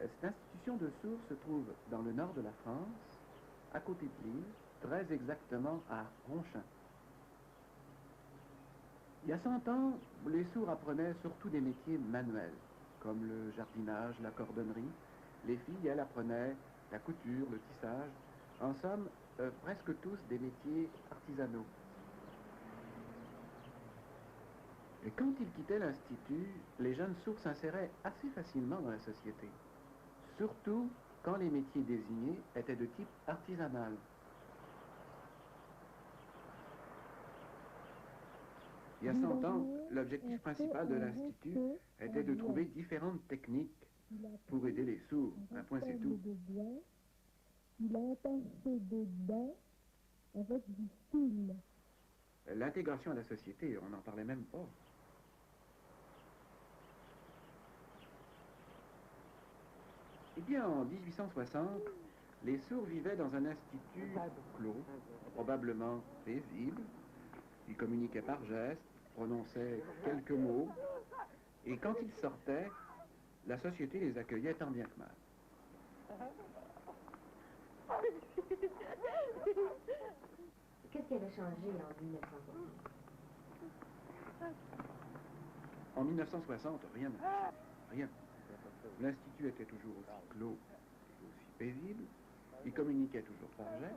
Cette institution de sourds se trouve dans le nord de la France, à côté de Lille, très exactement à Ronchin. Il y a 100 ans, les sourds apprenaient surtout des métiers manuels, comme le jardinage, la cordonnerie. Les filles, elles, apprenaient la couture, le tissage. En somme, presque tous des métiers artisanaux. Et quand ils quittaient l'institut, les jeunes sourds s'inséraient assez facilement dans la société. Surtout quand les métiers désignés étaient de type artisanal. Il y a 100 ans, l'objectif principal de l'Institut était de trouver différentes techniques pour aider les sourds. Un point, c'est tout. Il a attaché des dents avec du fil. L'intégration à la société, on n'en parlait même pas. Eh bien, en 1860, les sourds vivaient dans un institut clos, probablement paisible. Ils communiquaient par gestes, prononçaient quelques mots, et quand ils sortaient, la société les accueillait tant bien que mal. Qu'est-ce qui avait changé en 1960? En 1960, rien n'a changé. Rien. L'Institut était toujours aussi clos et aussi paisible. Il communiquait toujours par gestes.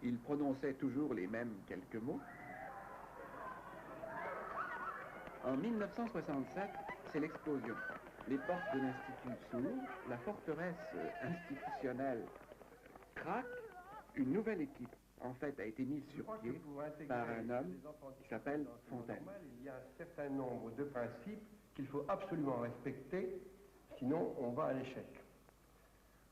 Il prononçait toujours les mêmes quelques mots. En 1967, c'est l'explosion. Les portes de l'Institut s'ouvrent, la forteresse institutionnelle craque, une nouvelle équipe, en fait, a été mise sur pied par un homme qui s'appelle Fontaine. Il y a un certain nombre de principes qu'il faut absolument respecter, sinon on va à l'échec.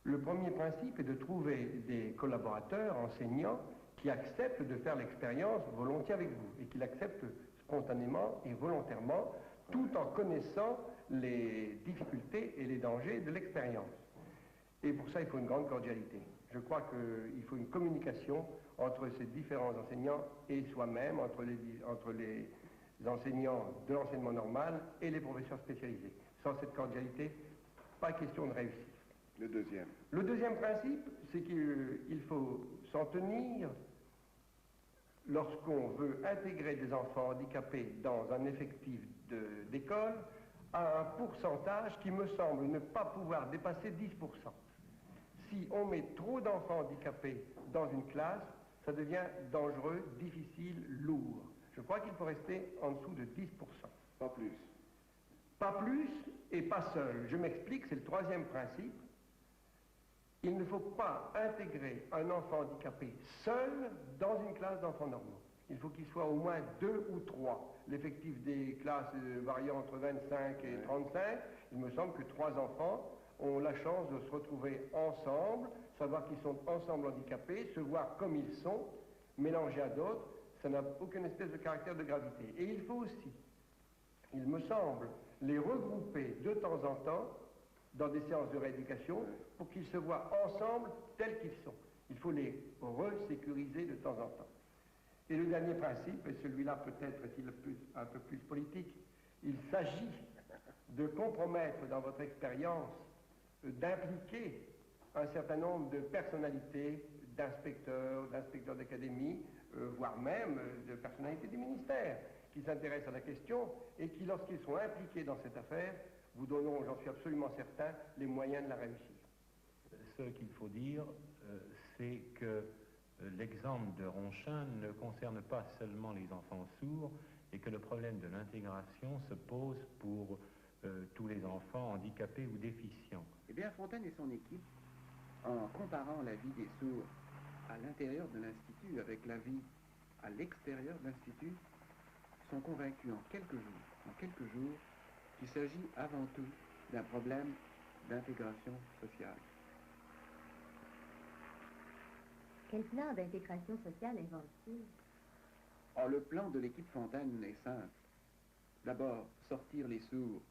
Le premier principe est de trouver des collaborateurs, enseignants, qui acceptent de faire l'expérience volontiers avec vous et qui l'acceptent spontanément et volontairement, tout en connaissant les difficultés et les dangers de l'expérience. Et pour ça, il faut une grande cordialité. Je crois qu'il faut une communication entre ces différents enseignants et soi-même, entre les enseignants de l'enseignement normal et les professeurs spécialisés. Sans cette cordialité, pas question de réussir. Le deuxième. Le deuxième principe, c'est qu'il faut s'en tenir lorsqu'on veut intégrer des enfants handicapés dans un effectif d'école à un pourcentage qui me semble ne pas pouvoir dépasser 10%. Si on met trop d'enfants handicapés dans une classe, ça devient dangereux, difficile, lourd. Je crois qu'il faut rester en dessous de 10%. Pas plus. Pas plus et pas seul. Je m'explique, c'est le troisième principe. Il ne faut pas intégrer un enfant handicapé seul dans une classe d'enfants normaux. Il faut qu'il soit au moins 2 ou 3. L'effectif des classes variant entre 25 et 35, il me semble que 3 enfants ont la chance de se retrouver ensemble, savoir qu'ils sont ensemble handicapés, se voir comme ils sont, mélangés à d'autres, ça n'a aucune espèce de caractère de gravité. Et il faut aussi, il me semble, les regrouper de temps en temps dans des séances de rééducation pour qu'ils se voient ensemble tels qu'ils sont. Il faut les resécuriser de temps en temps. Et le dernier principe, et celui-là peut-être est-il un peu plus politique, il s'agit de compromettre dans votre expérience, d'impliquer un certain nombre de personnalités, d'inspecteurs d'académie, voire même de personnalités du ministère, qui s'intéressent à la question et qui, lorsqu'ils sont impliqués dans cette affaire, vous donneront, j'en suis absolument certain, les moyens de la réussir. Ce qu'il faut dire, c'est que l'exemple de Ronchin ne concerne pas seulement les enfants sourds et que le problème de l'intégration se pose pour tous les enfants handicapés ou déficients. Eh bien, Fontaine et son équipe, en comparant la vie des sourds à l'intérieur de l'Institut avec la vie à l'extérieur de l'Institut, sont convaincus en quelques jours, qu'il s'agit avant tout d'un problème d'intégration sociale. Quel plan d'intégration sociale invente-t-il? Or, le plan de l'équipe Fontaine est simple. D'abord, sortir les sourds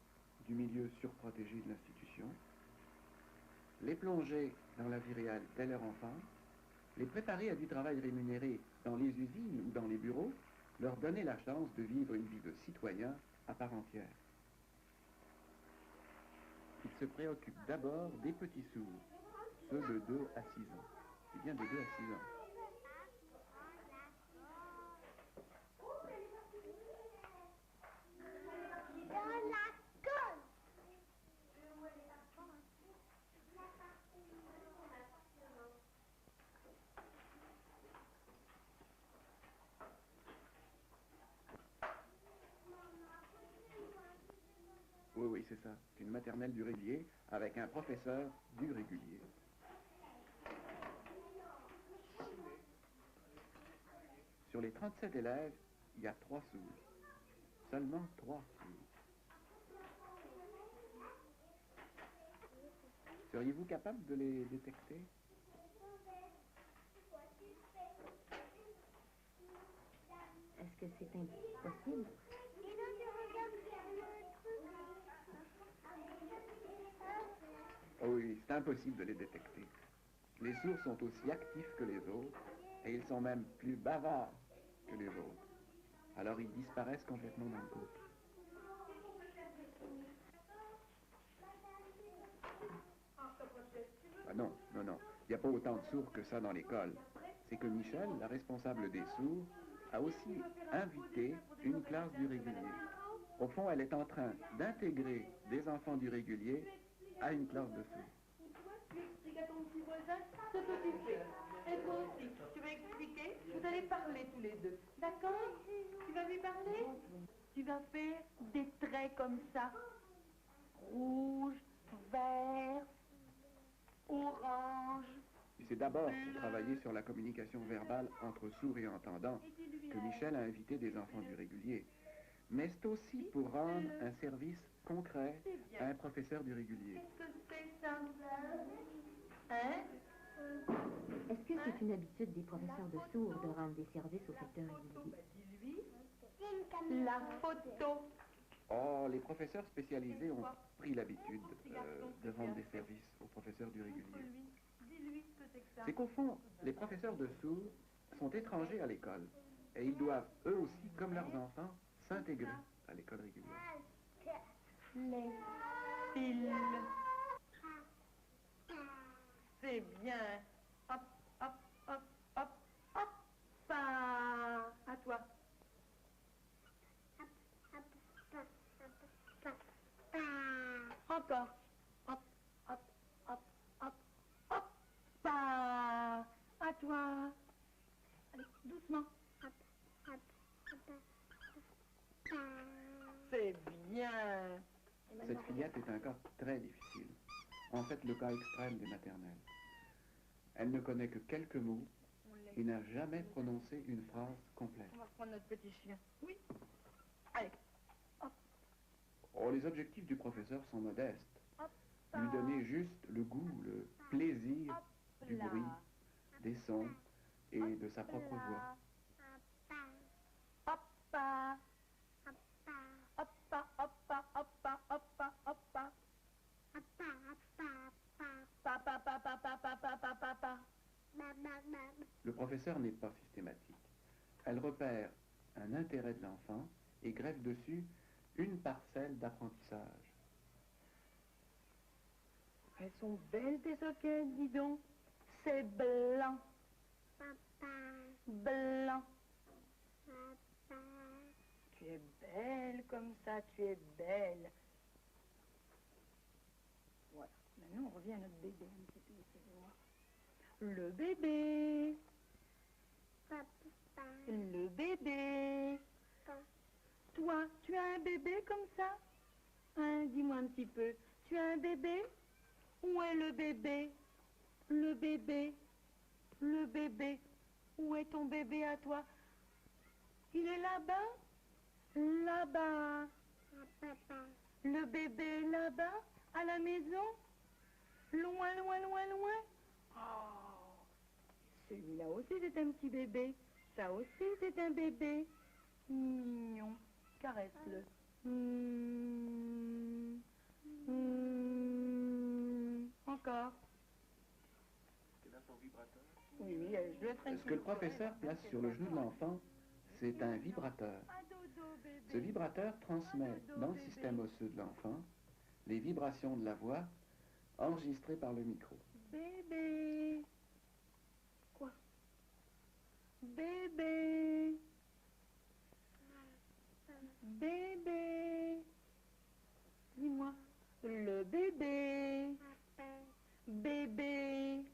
du milieu surprotégé de l'institution, les plonger dans la vie réelle dès leur enfance, les préparer à du travail rémunéré dans les usines ou dans les bureaux, leur donner la chance de vivre une vie de citoyen à part entière. Ils se préoccupe d'abord des petits sourds, ceux de 2 à 6 ans. Il vient de 2 à 6 ans. Oui, oui, c'est ça. C'est une maternelle du régulier avec un professeur du régulier. Sur les 37 élèves, il y a 3 sourds. Seulement 3 sourds. Seriez-vous capable de les détecter? Est-ce que c'est impossible? Oh oui, c'est impossible de les détecter. Les sourds sont aussi actifs que les autres, et ils sont même plus bavards que les autres. Alors ils disparaissent complètement dans le groupe. Ah non, non, non. Il n'y a pas autant de sourds que ça dans l'école. C'est que Michel, la responsable des sourds, a aussi invité une classe du régulier. Au fond, elle est en train d'intégrer des enfants du régulier à une classe de sourds. Tu expliques à ton petit voisin ce que tu fais. Et toi aussi, tu vas expliquer, vous allez parler tous les deux. D'accord? Tu vas lui parler? Tu vas faire des traits comme ça. Rouge, vert, orange. Et c'est d'abord pour travailler sur la communication verbale entre sourds et entendants que Michel a invité des enfants du régulier. Mais c'est aussi pour rendre un service concret à un professeur du régulier. Qu'est-ce que c'est ça? Hein? Est-ce que c'est une habitude des professeurs de sourds de rendre des services au secteur régulier? Dis-lui. La photo. Oh, les professeurs spécialisés ont pris l'habitude de rendre des services aux professeurs du régulier. Dis-lui ce que c'est que ça. C'est qu'au fond, les professeurs de sourds sont étrangers à l'école et ils doivent, eux aussi, comme leurs enfants, s'intégrer à l'école régulière. Les fils. C'est bien. Hop, hop, hop, hop, hop. Pas. À toi. Encore. Hop, hop, hop, hop, hop. Pas. À toi. Allez, doucement. C'est bien. Cette fillette est un cas très difficile. En fait, le cas extrême des maternelles. Elle ne connaît que quelques mots et n'a jamais prononcé une phrase complète. On va prendre notre petit chien. Oui. Allez. Oh, les objectifs du professeur sont modestes. Hop. Lui donner juste le goût, le plaisir du là. bruit, des sons et de sa propre voix. Hoppa. Hoppa, hoppa, hoppa, hoppa, hoppa. Papa, papa, papa, papa, papa. Le professeur n'est pas systématique. Elle repère un intérêt de l'enfant et greffe dessus une parcelle d'apprentissage. Elles sont belles tes soquettes, dis donc. C'est blanc. Blanc. Tu es belle comme ça, tu es belle. Voilà. Maintenant, on revient à notre bébé un petit peu, excusez-moi. Le bébé. Le bébé. Toi, tu as un bébé comme ça? Hein, dis-moi un petit peu. Tu as un bébé? Où est le bébé? Le bébé. Le bébé. Où est ton bébé à toi? Il est là-bas? Là-bas. Le bébé est là-bas? À la maison? Loin, loin, loin, loin? Oh, celui-là aussi c'est un petit bébé. Ça aussi c'est un bébé. Mignon. Caresse-le. Encore. Oui, oui, je le traîne. Ce que le professeur place sur le genou de l'enfant, c'est un vibrateur. Ce vibrateur transmet dans le système osseux de l'enfant les vibrations de la voix enregistré par le micro. Bébé. Quoi? Bébé. Bébé. Dis-moi. Le bébé. Bébé.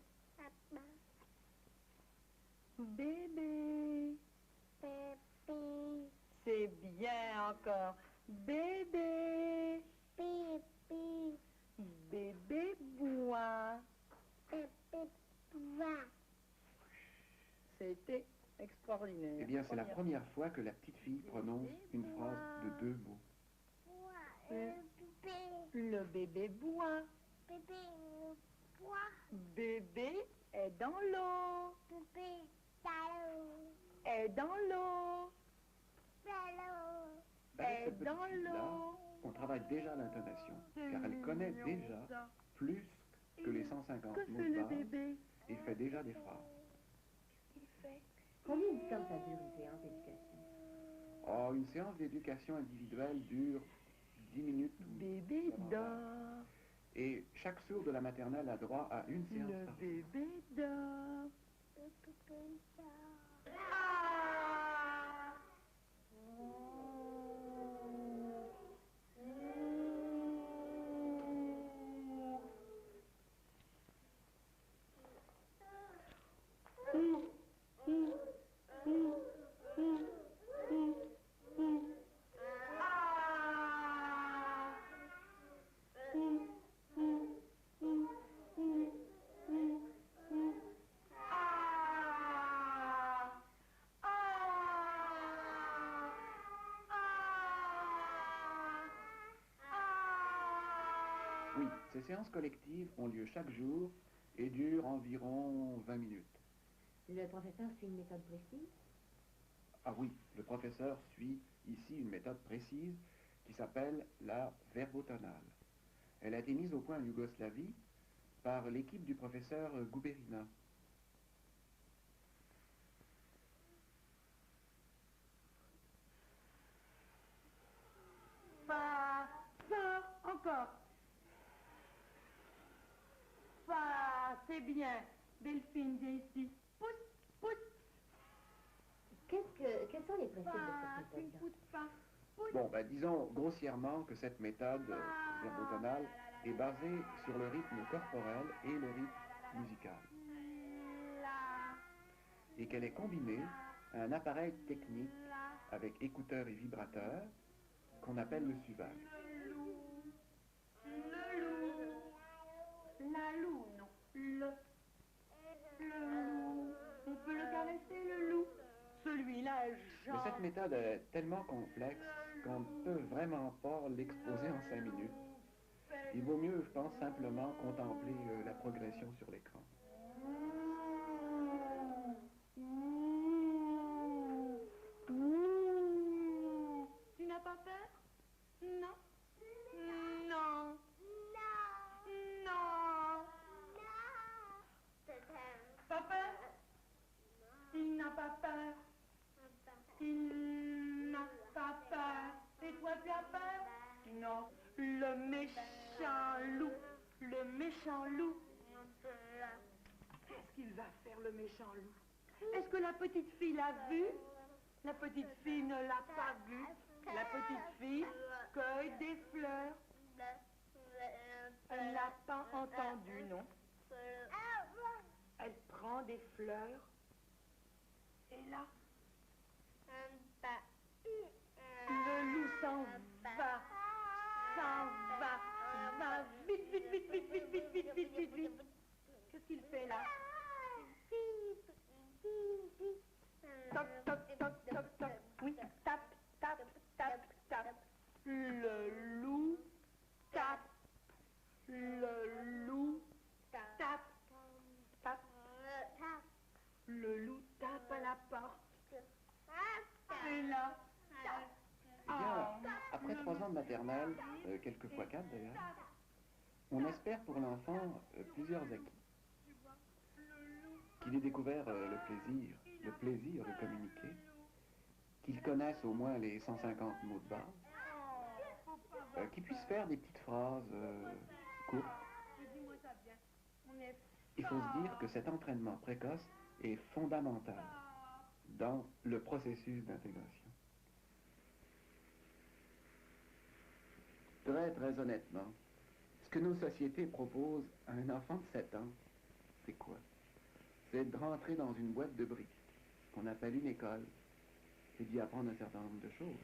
Bébé. C'est bien encore. Bébé. Bébé boit. C'était extraordinaire. Eh bien, c'est la première fois que la petite fille prononce une phrase de 2 mots. Le bébé boit. Bébé est dans l'eau. Est dans l'eau. Avec cette Est dans petite fille-là, l'eau. on travaille déjà l'intonation, car elle connaît déjà plus que les 150 Que mots fait de le base bébé? et fait déjà des phrases. Combien de temps ça dure une séance d'éducation? Oh, une séance d'éducation individuelle dure 10 minutes. Bébé dort. Et chaque sourd de la maternelle a droit à une séance Le par jour. bébé dort. Oui, ces séances collectives ont lieu chaque jour et durent environ 20 minutes. Le professeur suit une méthode précise? Ah oui, le professeur suit ici une méthode précise qui s'appelle la verbotonale. Elle a été mise au point en Yougoslavie par l'équipe du professeur Guberina. Fa, encore. Fa, c'est bien. Delphine, viens ici. Pousse, pousse. Quels sont les principes de Fa, cette tu ne méthode-là? pousses pas. Pousse. Bon, ben, disons grossièrement que cette méthode verbotonale est basée sur le rythme corporel et le rythme musical, La, et qu'elle est combinée à un appareil technique la, avec écouteurs et vibrateurs qu'on appelle le suvage. le loup. Le loup. La loup, non. Le loup. On peut le caresser, le loup. Celui-là est Mais genre. cette méthode est tellement complexe qu'on ne peut vraiment pas l'exposer en 5 minutes. Il vaut mieux, je pense, simplement contempler la progression sur l'écran. Tu n'as pas peur? Non. Non. Non. Pas peur? Il n'a pas peur. Il n'a pas peur. Et toi, tu as peur? Non. Le méchant loup. Le méchant loup. Qu'est-ce qu'il va faire, le méchant loup? Est-ce que la petite fille l'a vu? La petite fille ne l'a pas vu. La petite fille cueille des fleurs. Elle n'a pas entendu, non? Elle prend des fleurs. Et là, le loup s'en va. Va vite, vite, vite, vite, vite, vite, vite, vite, vite, vite. Qu'est-ce qu'il fait là? Toc, toc, toc, toc, toc. Oui, tape, tape, tape, tape. Le loup tape. Le loup tape. Tape. Le loup tape à la porte. Et là. Eh bien, après 3 ans de maternelle, quelquefois 4 d'ailleurs, on espère pour l'enfant plusieurs acquis. Qu'il ait découvert le plaisir de communiquer, qu'il connaisse au moins les 150 mots de base, qu'il puisse faire des petites phrases courtes, Il faut se dire que cet entraînement précoce est fondamental dans le processus d'intégration. Très, très honnêtement, ce que nos sociétés proposent à un enfant de 7 ans, c'est quoi? C'est de rentrer dans une boîte de briques, qu'on appelle une école, et d'y apprendre un certain nombre de choses.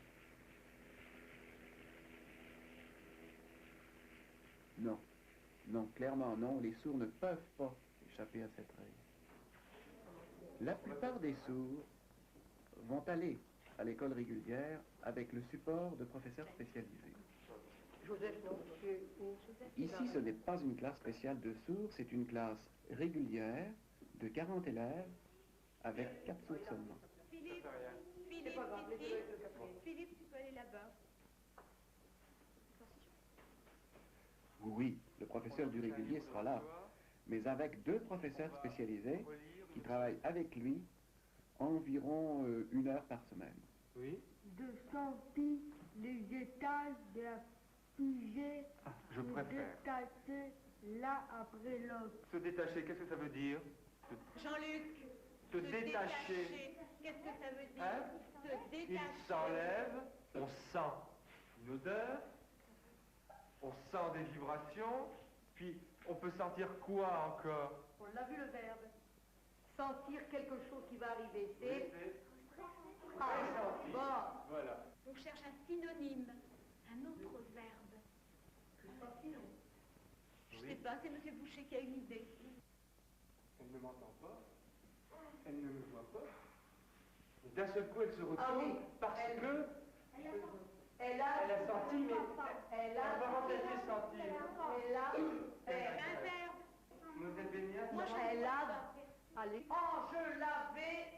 Non. Non, clairement non, les sourds ne peuvent pas échapper à cette règle. La plupart des sourds vont aller à l'école régulière avec le support de professeurs spécialisés. Ici, ce n'est pas une classe spéciale de sourds, c'est une classe régulière de 40 élèves avec 4 sourds seulement. Philippe, tu peux aller là-bas. Oui, le professeur du régulier sera là, mais avec 2 professeurs spécialisés qui travaillent avec lui environ 1 heure par semaine. Oui. De sortir les étages de la fusée, Je préfère. détacher l'un après l'autre. Se détacher, qu'est-ce que ça veut dire? Jean-Luc, Se détacher. qu'est-ce que ça veut dire? Hein? Se Il détacher. s'enlève, on sent une odeur, on sent des vibrations, puis on peut sentir quoi encore? On l'a vu le verbe. Sentir quelque chose qui va arriver, c'est... Bon. Voilà. On cherche un synonyme, un autre verbe. Je sais pas, c'est M. Boucher qui a une idée. Elle ne m'entend pas, elle ne me voit pas. D'un seul coup, elle se retourne Ah oui, parce que Elle a senti, mais Elle a... comment elle senti? Elle a... Un verbe. Vous êtes baignade? Moi, elle a... Allez. Oh, je l'avais...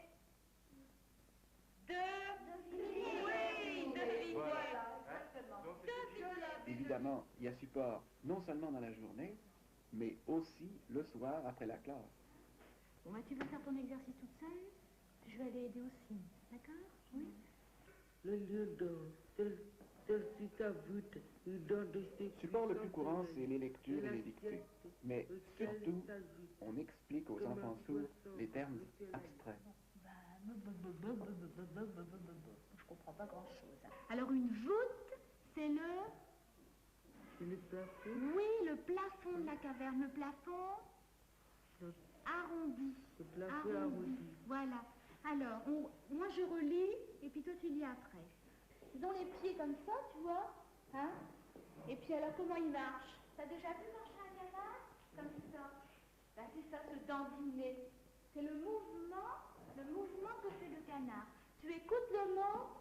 Oui, deviner. Voilà, exactement. Donc, c'est Évidemment, il y a support non seulement dans la journée, mais aussi le soir après la classe. Bon, bah, tu veux faire ton exercice toute seule? Je vais aller aider aussi, d'accord? Oui. Le support le plus courant, c'est les lectures et les dictées. Mais surtout, on explique aux enfants sourds les termes abstraits. Je comprends pas grand-chose. Alors, une voûte, c'est le... Oui, le plafond de la caverne. Le plafond arrondi. Arrondi. Voilà. Alors, moi je relis, et puis toi tu lis après. Ils ont les pieds comme ça, tu vois, hein? Et puis alors, comment ils marchent? T'as déjà vu marcher un canard? Comme ça. Ben, c'est ça, se dandiner. C'est le mouvement que fait le canard. Tu écoutes le mot,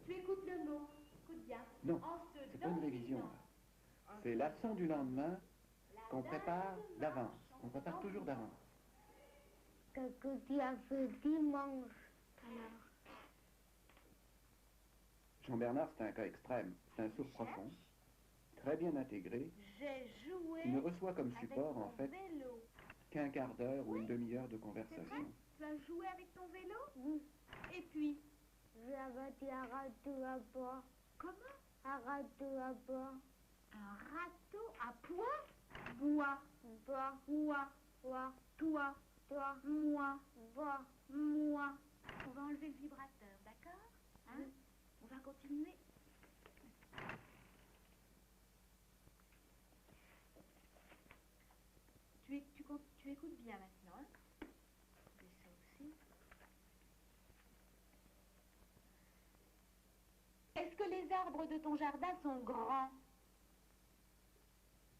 écoute bien. Non, En se c'est pas une révision. dandinant. Là. C'est l'action du lendemain qu'on prépare d'avance. On prépare toujours d'avance. Qu'est-ce que tu as fait dimanche? Alors, Jean-Bernard, c'est un cas extrême. C'est un sourd profond, très bien intégré. J'ai joué Il ne reçoit comme avec support, en mon fait, vélo. qu'un quart d'heure ou une demi-heure de C'est vrai? conversation. Tu as joué avec ton vélo? Oui, Et puis, j'avais dit un râteau à bois. comment? Un râteau à bois. Un râteau à pois? Bois, Bois, moi, bois, toi, toi, moi, bois. moi. On va enlever le vibrateur, d'accord? Hein? On va continuer. Tu écoutes bien maintenant, hein? Je fais ça aussi. Est-ce que les arbres de ton jardin sont grands?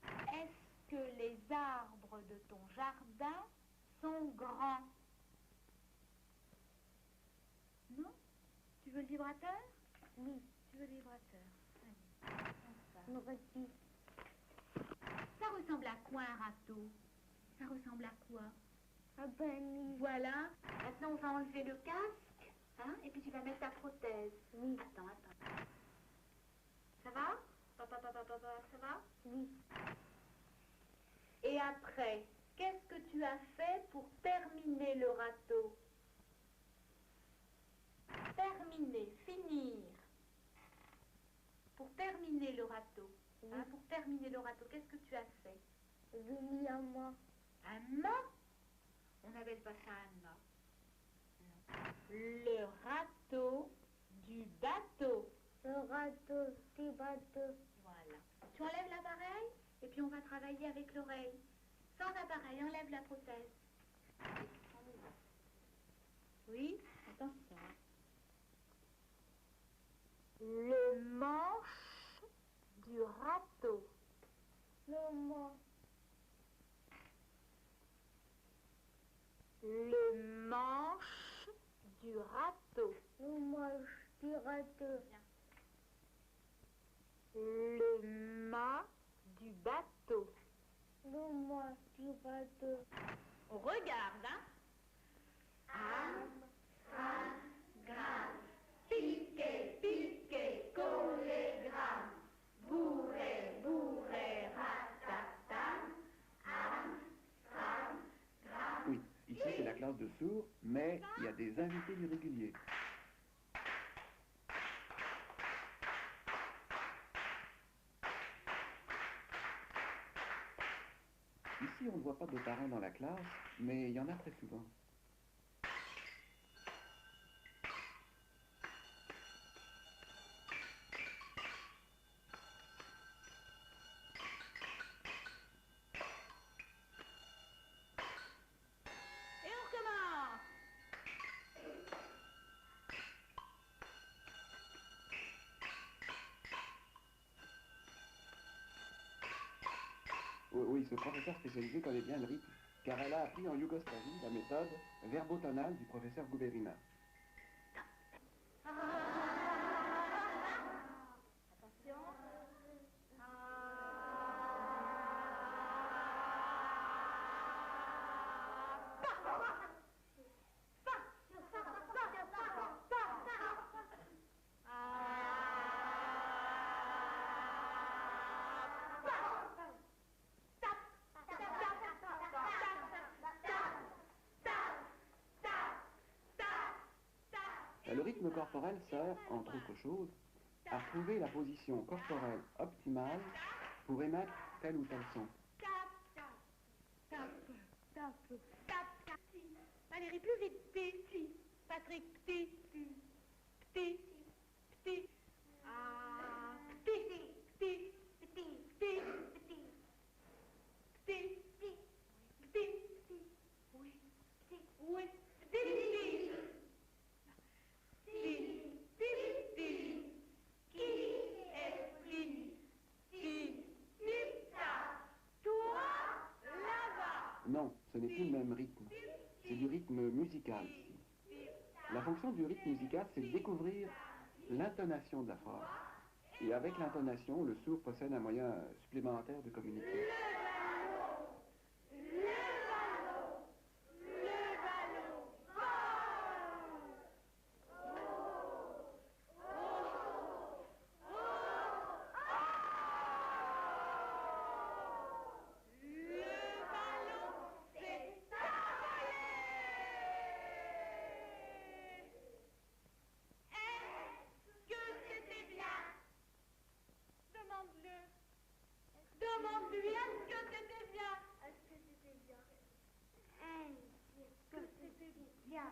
Est-ce que les arbres de ton jardin sont grands? Non? Tu veux le vibrateur? Oui, Tu veux le vibrateur? Allez, on me va. retire. Ça ressemble à quoi un râteau? Ça ressemble à quoi? Un penny. Voilà. Maintenant, on va enlever le casque, hein, et puis tu vas mettre ta prothèse. Oui, Attends. Ça va? Ça va? oui. Et après, qu'est-ce que tu as fait pour terminer le râteau? Terminer, finir. Pour terminer le râteau. Hein, pour terminer le râteau, qu'est-ce que tu as fait? J'ai mis à moi. Un mât? On n'appelle pas ça un mât. Non. Le râteau du bateau. Le râteau du bateau. Voilà. Tu enlèves l'appareil et puis on va travailler avec l'oreille. Sans appareil, enlève la prothèse. Oui, attention. Le manche du râteau. Le manche. Le manche du râteau. Le manche du râteau. Le mât du bateau. Le manche du bateau. On regarde, hein? Gramme, piqué, piqué, collé, gramme, bourré, bourré, ratatam, Oui, ici c'est la classe de sourds, mais il y a des invités du régulier. Ici, on ne voit pas de parents dans la classe, mais il y en a très souvent. Et on recommence. Oui, ce professeur spécialisé connaît bien le rythme, car elle a appris en Yougoslavie la méthode verbotonale du professeur Guberina. Le rythme corporel sert, entre autres choses, à trouver la position corporelle optimale pour émettre tel ou tel son. Valérie, plus vite. Petit. Patrick, petit. Petit. Petit. Ah. Petit. Petit. Petit. Petit. Petit. Petit. Petit. Oui. Petit. Oui. Petit. Non, ce n'est plus le même rythme. C'est du rythme musical ici. La fonction du rythme musical, c'est de découvrir l'intonation de la phrase. Et avec l'intonation, le sourd possède un moyen supplémentaire de communiquer. Demande-lui, est-ce que c'était bien? Est-ce que c'était bien? Est-ce que c'était bien?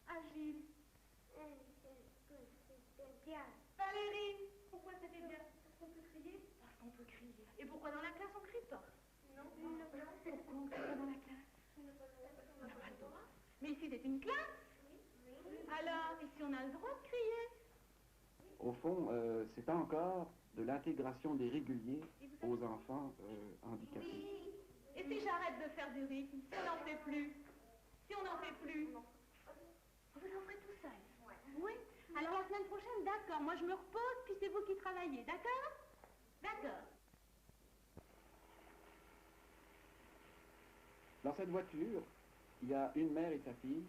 Agile. Est-ce que c'était bien? Valérie, pourquoi c'était bien? Parce qu'on peut crier? Parce qu'on peut crier. Et pourquoi dans la classe on crie pas? Non. Pourquoi on crie pas dans la classe? On n'a pas le droit. Mais ici c'est une classe? Oui. Alors, ici on a le droit de crier. Au fond, c'est encore de l'intégration des réguliers aux enfants handicapés. Et si j'arrête de faire du rythme? Si on n'en fait plus? Si on n'en fait plus? Vous en ferez tout seul? Oui. Alors la semaine prochaine, d'accord. Moi je me repose, puis c'est vous qui travaillez, d'accord? D'accord. Dans cette voiture, il y a une mère et sa fille,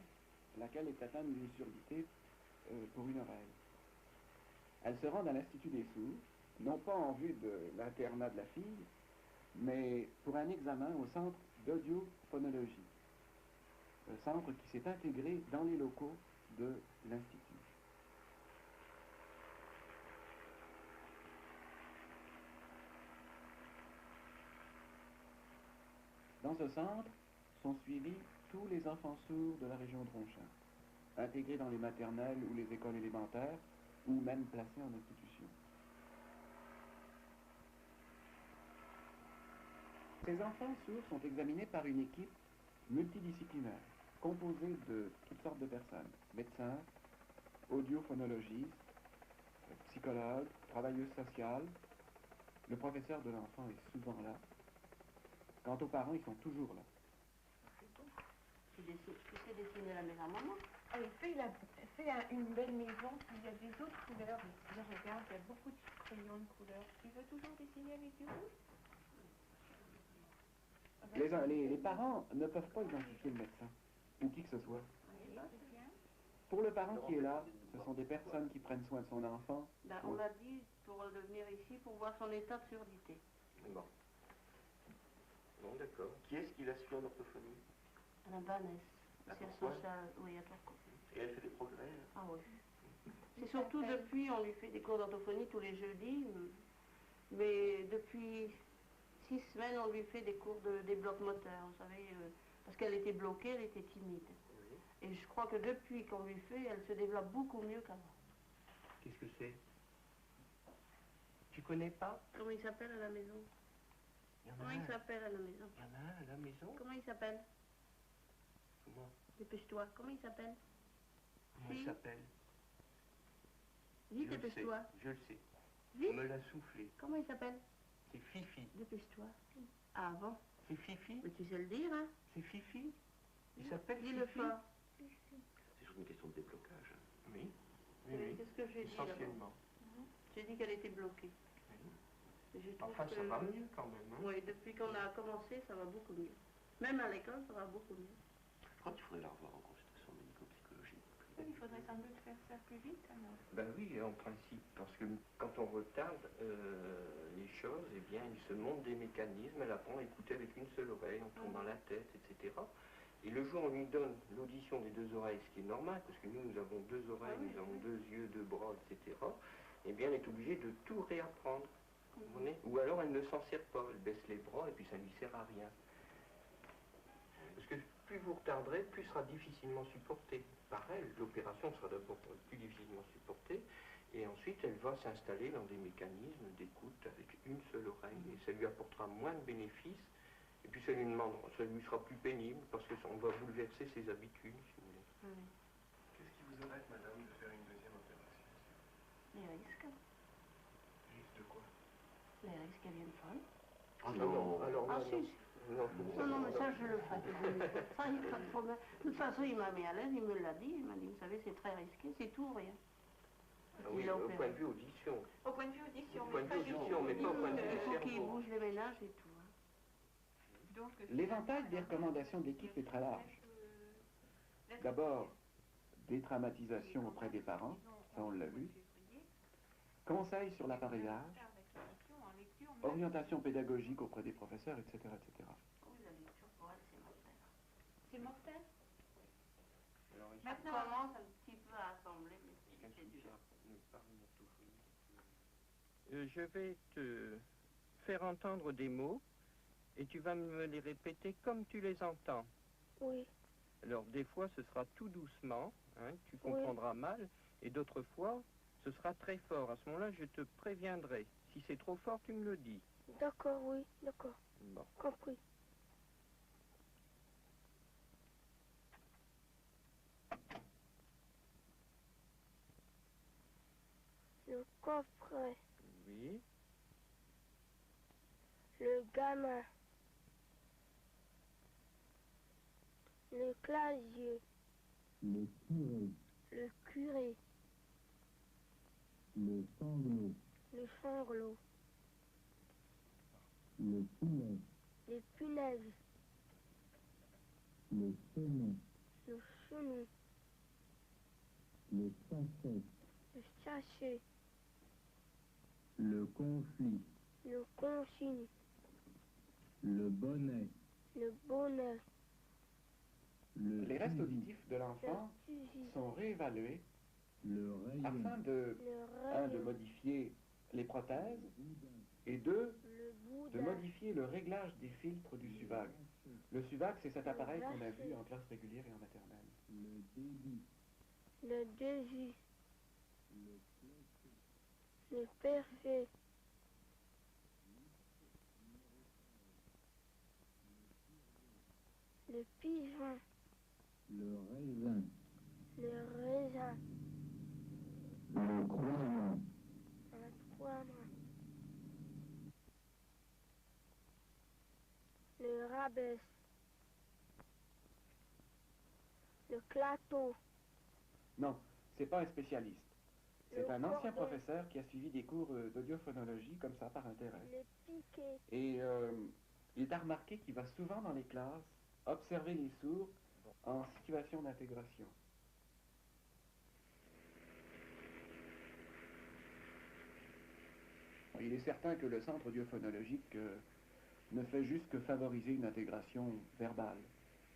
laquelle est atteinte d'une surdité pour une oreille. Elles se rendent à l'Institut des sourds, non pas en vue de l'internat de la fille, mais pour un examen au centre d'audiophonologie, un centre qui s'est intégré dans les locaux de l'Institut. Dans ce centre, sont suivis tous les enfants sourds de la région de Ronchin, intégrés dans les maternelles ou les écoles élémentaires, ou même placés en institution. Ces enfants sourds sont examinés par une équipe multidisciplinaire, composée de toutes sortes de personnes, médecins, audiophonologistes, psychologues, travailleuses sociales. Le professeur de l'enfant est souvent là. Quant aux parents, ils sont toujours là. Tu sais dessiner la maison, maman? Ah, une belle maison, puis il y a des autres couleurs. Ici, regarde, il y a beaucoup de crayons de couleurs. Tu veux toujours dessiner avec du rouge? Les parents ne peuvent pas identifier le médecin, ou qui que ce soit. Pour le parent qui est là, ce sont des personnes qui prennent soin de son enfant. Ben, on l'a dit pour venir ici pour voir son état de surdité. Bon. Bon, d'accord. Qui est-ce qui l'a su en orthophonie? Madame Vanessa. C'est oui, à Tourcoing. Et elle fait des progrès? Ah oui. C'est surtout depuis, on lui fait des cours d'orthophonie tous les jeudis, mais depuis 6 semaines, on lui fait des cours de développement moteur, vous savez, parce qu'elle était bloquée, elle était timide. Oui. Et je crois que depuis qu'on lui fait, elle se développe beaucoup mieux qu'avant. Qu'est-ce que c'est? Tu connais pas? Comment il s'appelle à la maison? Comment il s'appelle à la maison? Il y en a un à la maison? Comment il s'appelle? Comment? Dépêche-toi. Comment il s'appelle? Comment il s'appelle? Dis, dépêche-toi. Je le sais. Vite. On me l'a soufflé. Comment il s'appelle? C'est Fifi. Dépêche-toi. Ah bon? C'est Fifi? Mais tu sais le dire, hein? C'est Fifi? Il s'appelle Fifi? Dis-le fort. C'est juste une question de déblocage. Oui. Oui, c'est ce que j'ai dit d'abord. Essentiellement. J'ai dit qu'elle était bloquée. Et je trouve Enfin, que... ça va mieux quand même. Hein? Oui, depuis qu'on a commencé, ça va beaucoup mieux. Même à l'école, ça va beaucoup mieux. Je crois qu'il faudrait la revoir en consultation médico-psychologique. Il faudrait sans doute faire ça plus vite, alors. Ben oui, en principe, parce que quand on retarde les choses, eh bien, il se monte des mécanismes, elle apprend à écouter avec une seule oreille, en tournant la tête, etc. Et le jour où on lui donne l'audition des 2 oreilles, ce qui est normal, parce que nous avons 2 oreilles, nous avons 2 yeux, 2 bras, etc., eh bien, elle est obligée de tout réapprendre. Vous comprenez? Ou alors elle ne s'en sert pas, elle baisse les bras et puis ça ne lui sert à rien. Parce que plus vous retarderez, plus sera difficilement supporté. Par elle, l'opération sera d'abord plus difficilement supportée, et ensuite elle va s'installer dans des mécanismes d'écoute avec une seule oreille, et ça lui apportera moins de bénéfices, et puis ça lui sera plus pénible, parce qu'on va bouleverser ses habitudes, si vous voulez. Oui. Qu'est-ce qui vous arrête, madame, de faire une deuxième opération? Les risques. Risque de quoi? Les risques qu'elle vienne folle. Ah non, alors Ah non, si, si. Non, mais ça, je le ferai. Ça, il n'y a pas de problème. De toute façon, il m'a mis à l'aise, il me l'a dit. Il m'a dit, vous savez, c'est très risqué, c'est tout ou rien. Ah oui, au point de vue audition. Au point de vue audition, Au point de vue audition, mais pas au point de vue Il faut qu'il cerveau. bouge les ménages et tout. Hein. Donc, L'éventail des recommandations d'équipe est très large. D'abord, détraumatisation auprès des parents, ça on l'a vu. Conseils sur l'appareillage, orientation pédagogique auprès des professeurs, etc., etc. Oui, la lecture pour elle, c'est mortel. c'est mortel. Alors, il Ça Maintenant, commence un petit peu à assembler, mais c'est dur. Je vais te faire entendre des mots et tu vas me les répéter comme tu les entends. Oui, Alors des fois ce sera tout doucement, hein, tu comprendras mal, et d'autres fois ce sera très fort. À ce moment-là je te préviendrai. Si c'est trop fort tu me le dis. d'accord, oui, d'accord. Bon. Compris. Le coffret, Oui, le gamin, le clavier, le curé, le sanglot, le sanglot, le poulet, les punaises, le chenet, le chenou, le sachet, le sachet, le conflit, le consigne, le bonnet, le bonheur, le Les restes fusil, auditifs de l'enfant le fusil, sont réévalués le rayon, afin de, le un, de rayon, modifier les prothèses, et 2, le de boudin, modifier le réglage des filtres du SUVAG. Le SUVAG, c'est cet appareil qu'on a vu en classe régulière et en maternelle. le débit, le début, le perfait, le pigeon, le raisin, le raisin, le croissant, le poivre, le rabès, le clateau, Non, c'est pas un spécialiste. C'est Le un ancien cordon. professeur qui a suivi des cours d'audiophonologie comme ça par intérêt. le piquet, Et il a remarqué qu'il va souvent dans les classes observer les sourds en situation d'intégration. Il est certain que le centre audiophonologique ne fait juste que favoriser une intégration verbale.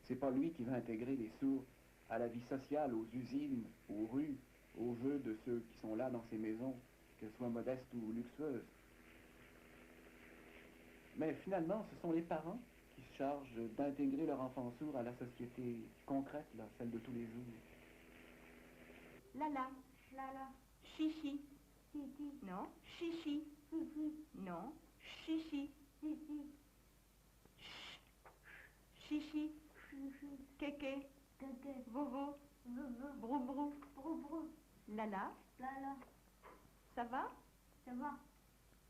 C'est pas lui qui va intégrer les sourds à la vie sociale, aux usines, aux rues, aux vœux de ceux qui sont là dans ces maisons, qu'elles soient modestes ou luxueuses. Mais finalement, ce sont les parents qui se chargent d'intégrer leur enfant sourd à la société concrète, là, celle de tous les jours. Lala, Lala, chichi, Titi, non, chichi, Fifi, non, chichi, Titi, chichi, Fifi, kéké, Kéké, vovo, Vovo, brou brou, Brou Brou, lala, Lala, ça va, ça va,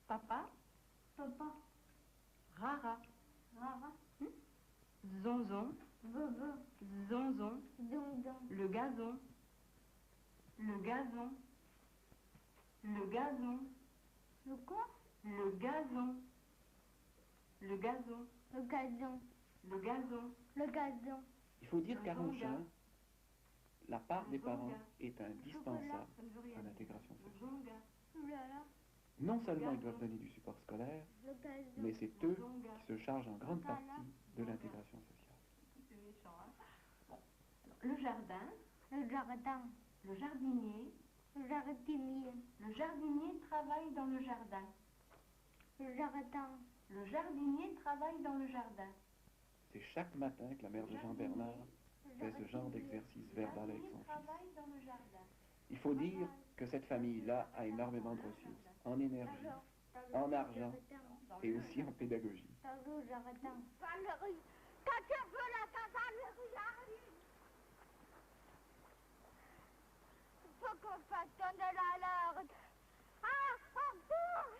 papa, Papa, rara, Rara, zonzon, Vovo, zonzon, Dondon, le gazon, le gazon, le gazon, le quoi? le gazon, le gazon, Le gazon, le gazon, le gazon, Il faut dire Le qu'à zonga. Ronchin, la part Le des parents zonga. est indispensable ça ne veut rien à dire. l'intégration Le sociale. zonga, Lala, Non seulement ils gazon. doivent donner du support scolaire, le gazon, mais c'est Le eux zonga. qui se chargent en grande Voilà. partie de l'intégration sociale. C'est méchant, hein. Bon. Alors, le jardin, le jardin, le jardinier, le jardinier, le jardinier travaille dans le jardin. le jardin, Le jardinier travaille dans le jardin. C'est chaque matin que la mère de Jean Bernard fait ce genre d'exercice Le verbal avec jardinier son fils. travaille dans le jardin. Il faut dire que cette famille-là a énormément de ressources, en énergie, en argent et aussi en pédagogie. dans le jardin. Valérie, quand tu veux la Valérie arrive. Il faut qu'on fasse donner l'alerte. Ah, oh, bon.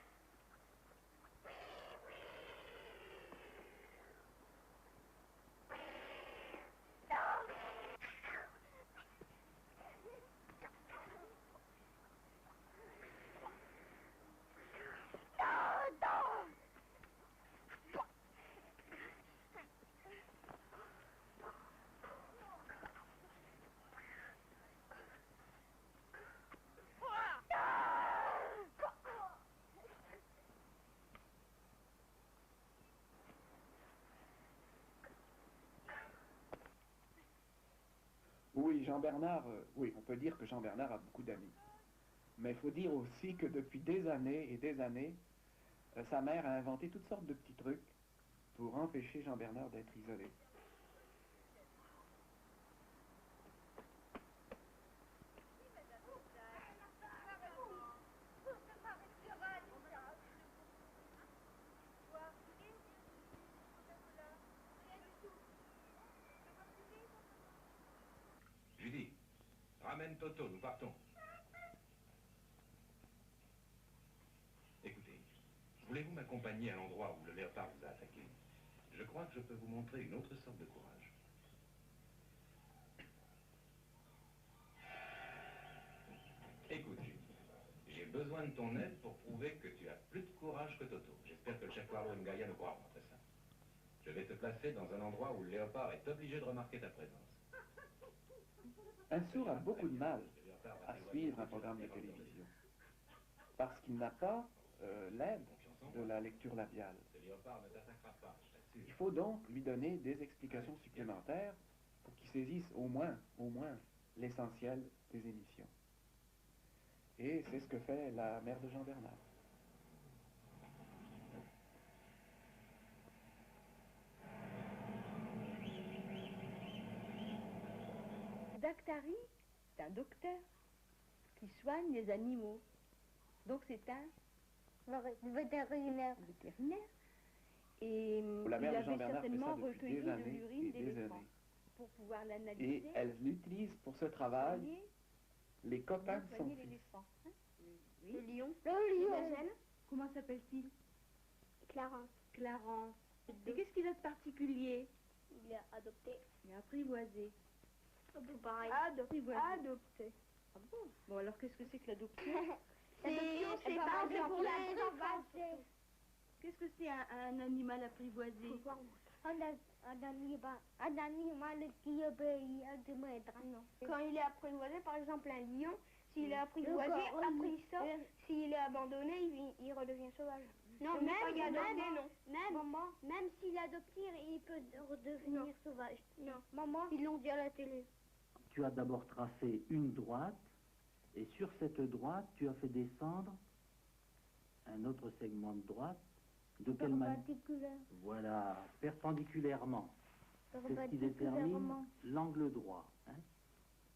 Oui, Jean Bernard, oui, on peut dire que Jean Bernard a beaucoup d'amis. Mais il faut dire aussi que depuis des années et des années, sa mère a inventé toutes sortes de petits trucs pour empêcher Jean Bernard d'être isolé. Judy, ramène Toto, nous partons. Écoutez, voulez-vous m'accompagner à l'endroit où le léopard vous a attaqué? Je crois que je peux vous montrer une autre sorte de courage. Écoute, Judy, j'ai besoin de ton aide pour prouver que tu as plus de courage que Toto. J'espère que le chef Poirot Ngaya nous pourra montrer ça. Je vais te placer dans un endroit où le léopard est obligé de remarquer ta présence. Un sourd a beaucoup de mal à suivre un programme de télévision parce qu'il n'a pas l'aide de la lecture labiale. Ce léopard ne t'attaquera pas, je t'assure. Il faut donc lui donner des explications supplémentaires pour qu'il saisisse au moins l'essentiel des émissions. Et c'est ce que fait la mère de Jean Bernard. Dactari, c'est un docteur qui soigne les animaux. Donc c'est un vétérinaire. Et La il mère de avait Jean Bernard fait certainement ça depuis recueilli des de années l'urine et des d'éléphant années. pour pouvoir Et l'analyser. elle utilise pour ce travail les copains de son soigner fils. l'éléphant. Hein? Oui. Le lion. Comment s'appelle-t-il? Clarence. Clarence. Et qu'est-ce qu'il a de particulier? Il est adopté. Il est apprivoisé. Un peu pareil. Apprivoisé. Adopté. Ah bon? Bon, alors qu'est-ce que c'est que l'adoption? C'est pas pour les enfants. Qu'est-ce que c'est un animal apprivoisé? Un animal qui obéit à des maîtres. Quand il est apprivoisé, par exemple un lion, s'il est apprivoisé, après il sort, s'il est abandonné, il redevient sauvage. Non, même s'il est adopté, il peut redevenir sauvage. Non, maman, ils l'ont dit à la télé. Tu as d'abord tracé une droite, et sur cette droite, tu as fait descendre un autre segment de droite. De quelle manière? Perpendiculaire. Voilà, perpendiculairement. C'est ce qui détermine l'angle droit. Hein?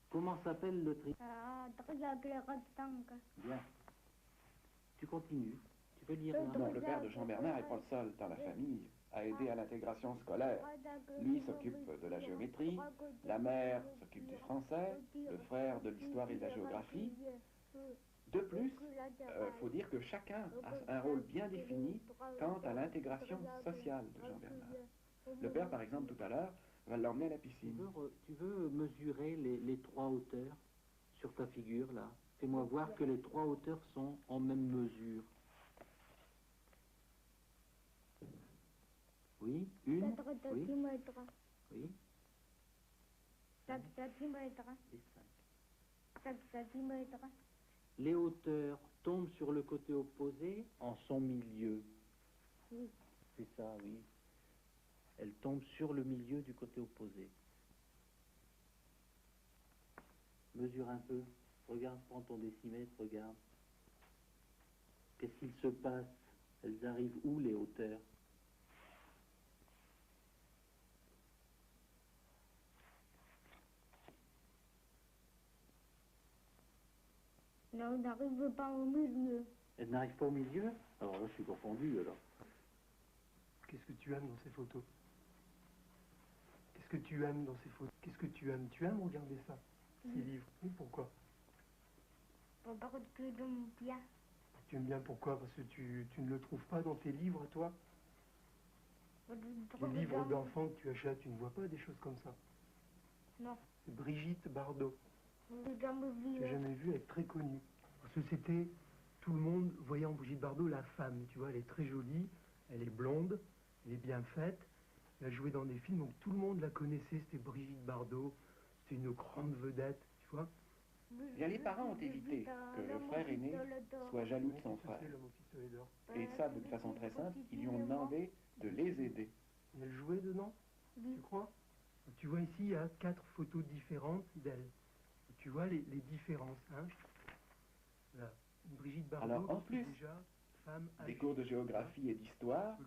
Comment s'appelle le triangle? Triangle rectangle. Bien. Tu continues. Tu peux lire. Bon, le père de Jean Bernard n'est pas le seul dans la famille à aider à l'intégration scolaire. Lui s'occupe de la géométrie, la mère s'occupe du français, le frère de l'histoire et de la géographie. De plus, faut dire que chacun a un rôle bien défini quant à l'intégration sociale de Jean Bernard. Le père, par exemple, tout à l'heure, va l'emmener à la piscine. Tu veux mesurer les trois hauteurs sur ta figure, là? Fais-moi voir que les trois hauteurs sont en même mesure. Oui, une. Oui. Oui. Et 5. Les hauteurs tombent sur le côté opposé en son milieu. Oui. C'est ça, oui. Elles tombent sur le milieu du côté opposé. Mesure un peu. Regarde, prends ton décimètre, regarde. Qu'est-ce qu'il se passe? Elles arrivent où, les hauteurs? Non, on n'arrive pas au milieu. Elles n'arrivent pas au milieu? Alors là, je suis confondu, alors. Qu'est-ce que tu aimes dans ces photos? Qu'est-ce que tu aimes dans ces photos? Qu'est-ce que tu aimes? Tu aimes regarder ça? Ces livres? Oui, pourquoi? Parce que j'aime bien. Tu aimes bien pourquoi? Parce que tu ne le trouves pas dans tes livres, toi? Les livres d'enfants que tu achètes, tu ne vois pas des choses comme ça? Non. C'est Brigitte Bardot. J'ai jamais vu. Que j'ai jamais vu, elle est très connue. Parce que c'était, tout le monde voyait en Brigitte Bardot la femme, tu vois, elle est très jolie, elle est blonde, elle est bien faite, elle a joué dans des films, donc tout le monde la connaissait, c'était Brigitte Bardot, c'était une grande vedette, tu vois. Bien, les parents ont évité que le frère aîné soit jaloux de son frère. Et ça, d'une façon très simple, ils lui ont demandé de les aider. Et elle jouait dedans, tu crois? Tu vois ici, il y a 4 photos différentes d'elle. Tu vois les différences, hein? Voilà. Brigitte Bardot, Alors, en plus déjà femme des cours de géographie et d'histoire,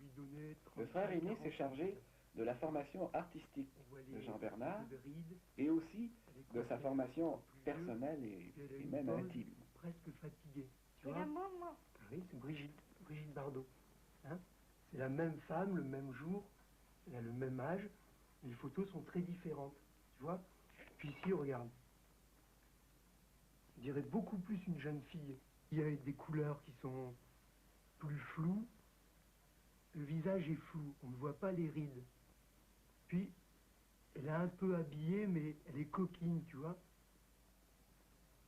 le frère aîné s'est chargé de la formation artistique de Jean Bernard et aussi de sa formation personnelle et même intime. Presque fatiguée, tu C'est vois? la maman. Oui, c'est Brigitte Bardot. Hein? C'est la même femme, le même jour, elle a le même âge, mais les photos sont très différentes, tu vois? Puis ici, regarde. Je dirais beaucoup plus une jeune fille. Il y a des couleurs qui sont plus floues. Le visage est flou, on ne voit pas les rides. Puis, elle est un peu habillée, mais elle est coquine, tu vois.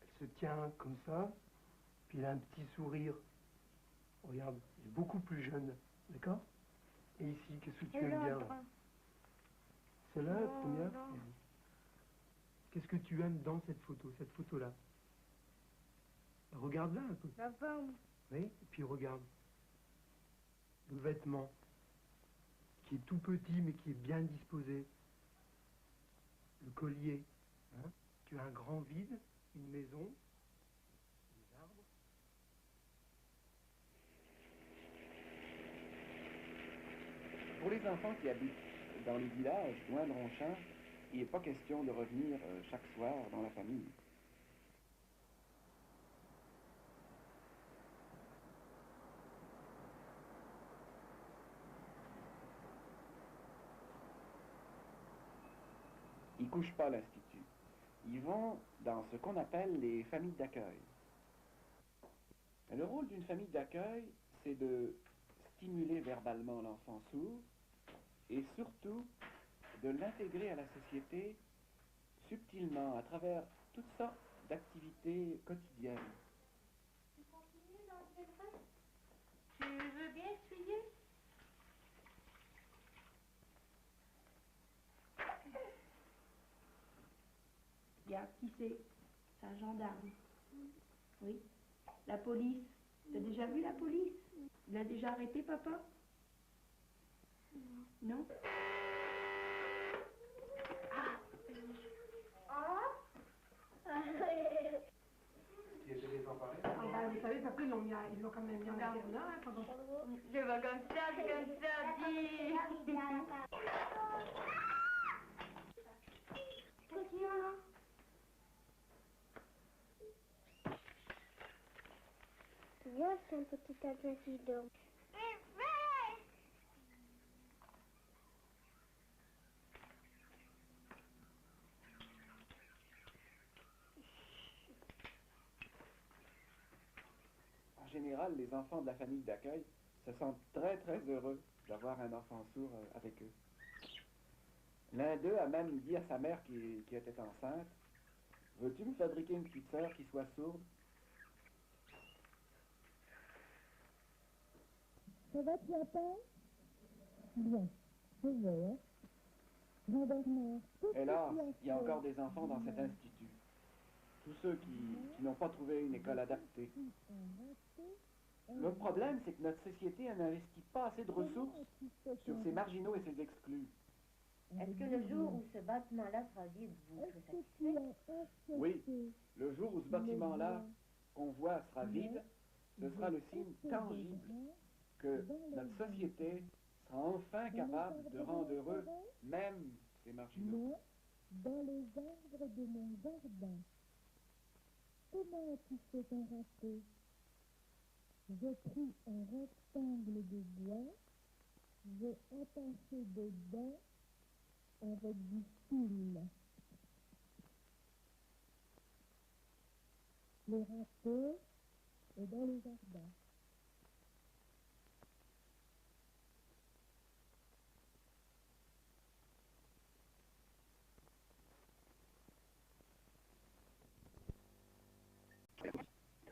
Elle se tient comme ça, puis elle a un petit sourire. Regarde, elle est beaucoup plus jeune, d'accord? Et ici, qu'est-ce que tu aimes bien là? Celle-là, la première? Qu'est-ce que tu aimes dans cette photo-là? Regarde-la un peu. La femme. Oui, et puis regarde. Le vêtement, qui est tout petit mais qui est bien disposé. Le collier. Hein? Tu as un grand vide, une maison, des arbres. Pour les enfants qui habitent dans les villages loin de Ronchamp, il n'est pas question de revenir chaque soir dans la famille. Ils ne couchent pas à l'Institut. Ils vont dans ce qu'on appelle les familles d'accueil. Le rôle d'une famille d'accueil, c'est de stimuler verbalement l'enfant sourd et surtout de l'intégrer à la société subtilement à travers toutes sortes d'activités quotidiennes. Tu continues dans le téléphone? Tu veux bien essuyer? Regarde, qui c'est? C'est un gendarme. Oui. La police. T'as déjà vu la police? Il l'a déjà arrêté, papa? Non? Qui était désemparé? Ah bah, vous savez, papa, ils l'ont quand même mis en internat, hein, pendant... Je vais comme ça, dis. Viens, c'est un petit avion qui dort. En général, les enfants de la famille d'accueil se sentent très très heureux d'avoir un enfant sourd avec eux. L'un d'eux a même dit à sa mère qui était enceinte, « Veux-tu me fabriquer une petite sœur qui soit sourde ?» Ça va, tu as peur? Bien, je vais. Jean-Bernard. Hélas, il y a encore des enfants dans cet institut. Tous ceux qui n'ont pas trouvé une école adaptée. Le problème, c'est que notre société n'investit pas assez de ressources sur ces marginaux et ces exclus. Est-ce que le jour où ce bâtiment-là sera vide, vous serez satisfait? Oui, le jour où ce bâtiment-là qu'on voit sera vide, ce sera le signe tangible que notre société sera enfin capable de rendre heureux même ces marginaux. Dans les arbres de mon jardin. Comment as-tu fait un râteau? J'ai pris un rectangle de bois, j'ai attaché dedans avec du fil. Le râteau est dans le jardin.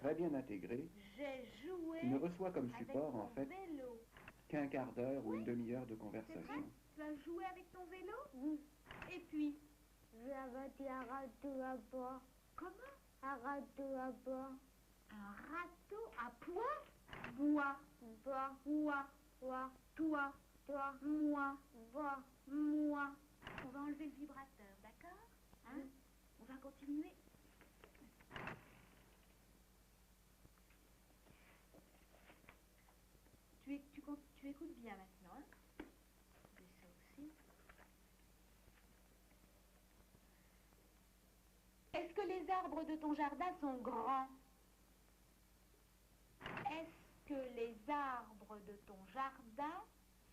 Très bien intégré, J'ai joué il ne reçoit comme support en fait vélo. qu'un quart d'heure ou une demi-heure de C'est conversation. vrai? Tu as joué avec ton vélo? Oui. Et puis? J'avais dit un râteau à bois. Comment? Un râteau à bois. Un râteau à pois? Bois. Bois. Bois. Bois. Toi. Toi. Moi. Bois. Moi. On va enlever le vibrateur, d'accord? Hein? On va continuer. Tu écoutes bien maintenant, hein? Et ça aussi. Est-ce que les arbres de ton jardin sont grands? Est-ce que les arbres de ton jardin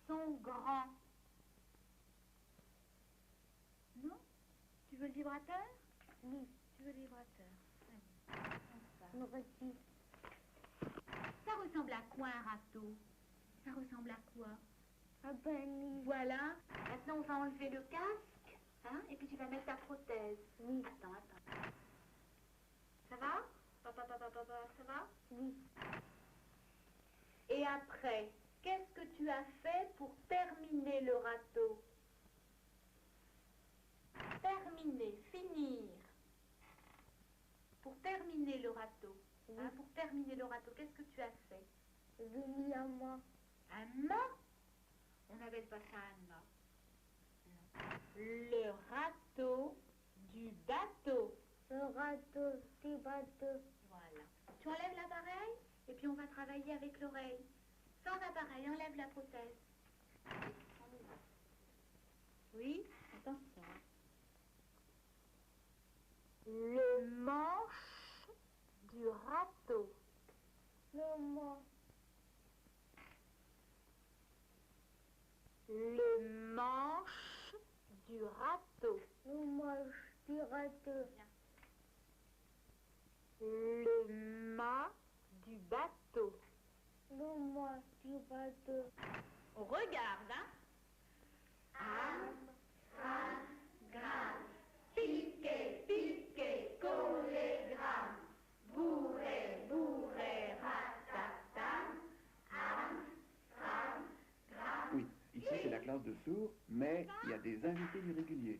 sont grands? Non? Tu veux le vibrateur? Oui. Tu veux le vibrateur? Allez, Me retire. ça ressemble à quoi un râteau? Ça ressemble à quoi? Ah ben, Voilà. Maintenant, on va enlever le casque, hein, et puis tu vas mettre ta prothèse. oui. Attends. Ça va? Papa, ça va? Oui. Et après, qu'est-ce que tu as fait pour terminer le râteau? Terminer, finir. Pour terminer le râteau. Oui. Hein, pour terminer le râteau, qu'est-ce que tu as fait? J'ai mis un mât. Un mât? On n'appelle pas ça un mât. Non. Le râteau du bateau. Le râteau du bateau. Voilà. Tu enlèves l'appareil et puis on va travailler avec l'oreille. Sans appareil, enlève la prothèse. Oui, attention. Le manche du râteau. Le manche. Le manche du râteau. Le manche du râteau. Le mât du bateau. Le mât du bateau. On regarde, hein? Âme, crâne, gramme. Piqué, piqué, collé, gramme. Bourré, bourré, ratatam. Âme, crâne, gramme. Oui, ici c'est la classe de sourds, mais il y a des invités du régulier.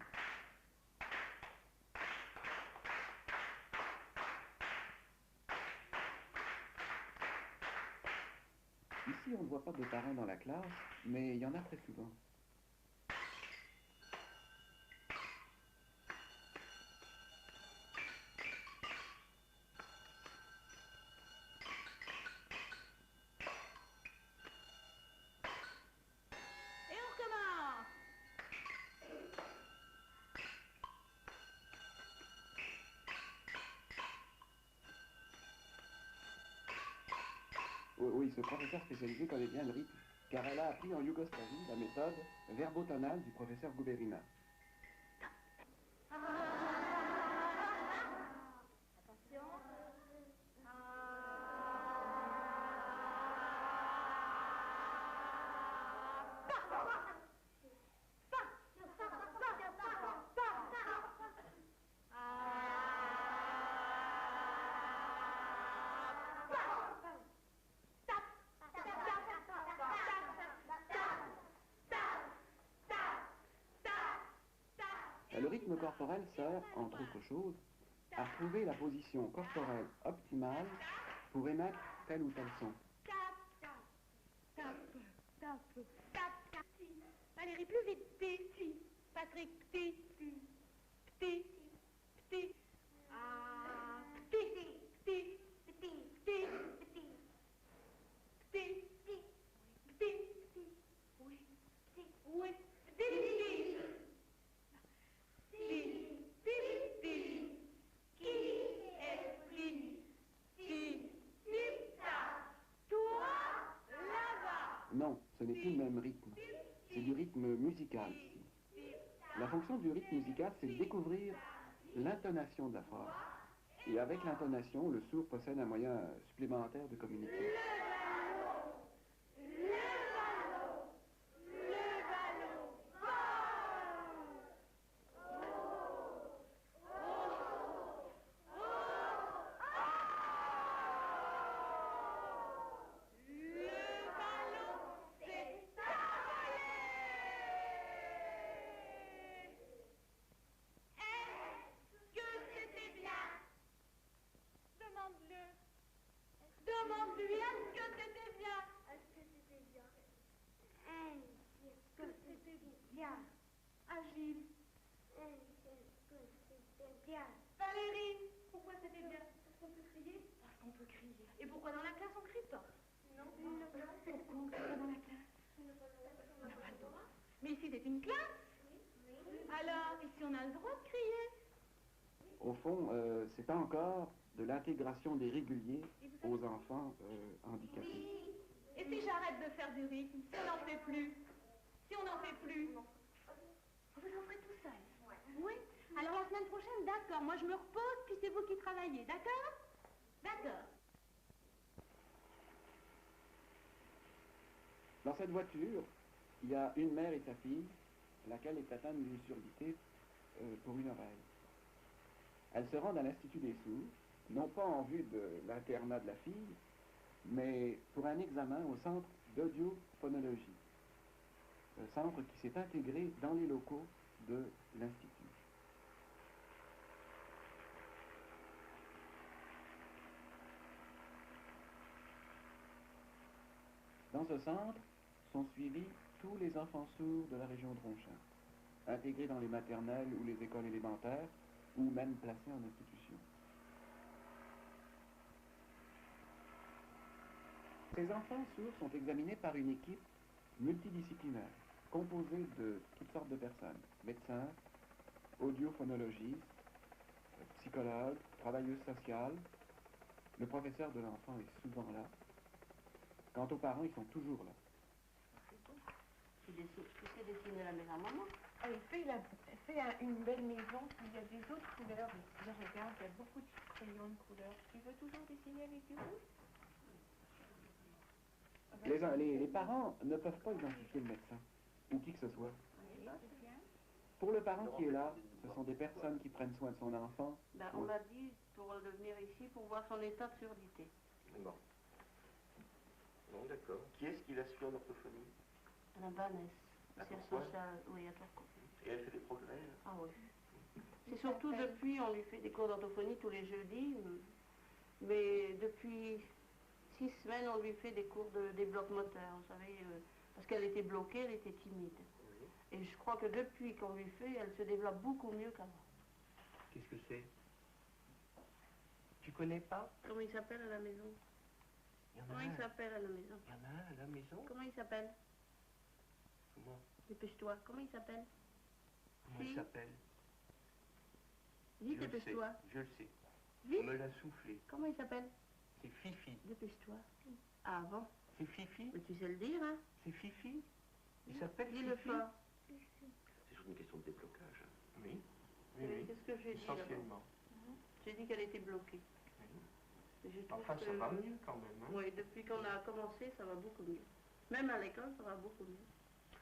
Ici, on ne voit pas de parents dans la classe, mais il y en a très souvent. Et on recommence. Oui, ce professeur spécialisé connaît bien le rythme, car elle a appris en Yougoslavie la méthode verbotonale du professeur Guberina. Le rythme corporel sert, entre autres choses, à trouver la position corporelle optimale pour émettre tel ou tel son. Valérie, plus vite. Ti. Patrick, ti. Ti. Ti. Ah. Ti. Ti. Ti. Ti. Ti. Ti. Oui. Oui. Ti. Non, ce n'est plus le même rythme. C'est du rythme musical ici. La fonction du rythme musical, c'est de découvrir l'intonation de la phrase. Et avec l'intonation, le sourd possède un moyen supplémentaire de communiquer. Demande-lui, est-ce que c'était bien? Est-ce que c'était bien? Est-ce que c'était bien? Agile. Est-ce que c'était bien? Valérie, pourquoi c'était bien? Parce qu'on peut crier? Parce qu'on peut crier. Et pourquoi dans la classe on crie pas? Non. Pourquoi on crie pas dans la classe? On n'a pas le droit. Mais ici c'est une classe? Oui. Alors, ici on a le droit de crier? Au fond, c'est encore de l'intégration des réguliers aux enfants handicapés. Et si j'arrête de faire du rythme, si on n'en fait plus? Si on n'en fait plus? Vous en ferez tout seul? Oui. Alors la semaine prochaine, d'accord. Moi je me repose, puis c'est vous qui travaillez, d'accord? D'accord. Dans cette voiture, il y a une mère et sa fille, laquelle est atteinte d'une surdité pour une oreille. Elles se rendent à l'Institut des sourds, non pas en vue de l'internat de la fille, mais pour un examen au centre d'audiophonologie, centre qui s'est intégré dans les locaux de l'Institut. Dans ce centre sont suivis tous les enfants sourds de la région de Ronchamp, intégrés dans les maternelles ou les écoles élémentaires, ou même placés en institution. Ces enfants sourds sont examinés par une équipe multidisciplinaire, composée de toutes sortes de personnes, médecins, audiophonologistes, psychologue, travailleuse sociale. Le professeur de l'enfant est souvent là. Quant aux parents, ils sont toujours là. Tu sais dessiner la maison, maman? Elle fait une belle maison, puis il y a des autres couleurs. Là, regarde, il y a beaucoup de crayons de couleurs. Tu veux toujours dessiner avec du rouge? Les parents ne peuvent pas identifier le médecin, ou qui que ce soit. Pour le parent qui est là, ce sont des personnes qui prennent soin de son enfant. Ben, on m'a dit pour venir ici pour voir son état de surdité. Bon. Bon, d'accord. Qui est-ce qui l'a su en orthophonie? La Vanesse. C'est social, oui, à Tourcoing. Et elle fait des progrès? Ah oui. C'est surtout depuis, on lui fait des cours d'orthophonie tous les jeudis, mais depuis 6 semaines, on lui fait des cours de débloc moteur, vous savez, parce qu'elle était bloquée, elle était timide. Oui. Et je crois que depuis qu'on lui fait, elle se développe beaucoup mieux qu'avant. Qu'est-ce que c'est? Tu connais pas? Comment il s'appelle à la maison? Comment il s'appelle à la maison? Il y en a un à la maison? Comment il s'appelle? Comment? Dépêche-toi. Comment il s'appelle? Comment il s'appelle? Dis, dépêche-toi. Je le sais. Vite. On me l'a soufflé. Comment il s'appelle? C'est Fifi. Dépêche-toi. Ah bon? C'est Fifi? Mais tu sais le dire, hein? C'est Fifi? Il s'appelle Fifi? Dis-le fort. C'est juste une question de déblocage. Oui. Qu'est-ce que j'ai dit? Essentiellement. J'ai dit qu'elle était bloquée. Enfin, ça va mieux quand même. Hein? Oui, depuis qu'on a commencé, ça va beaucoup mieux. Même à l'école, ça va beaucoup mieux.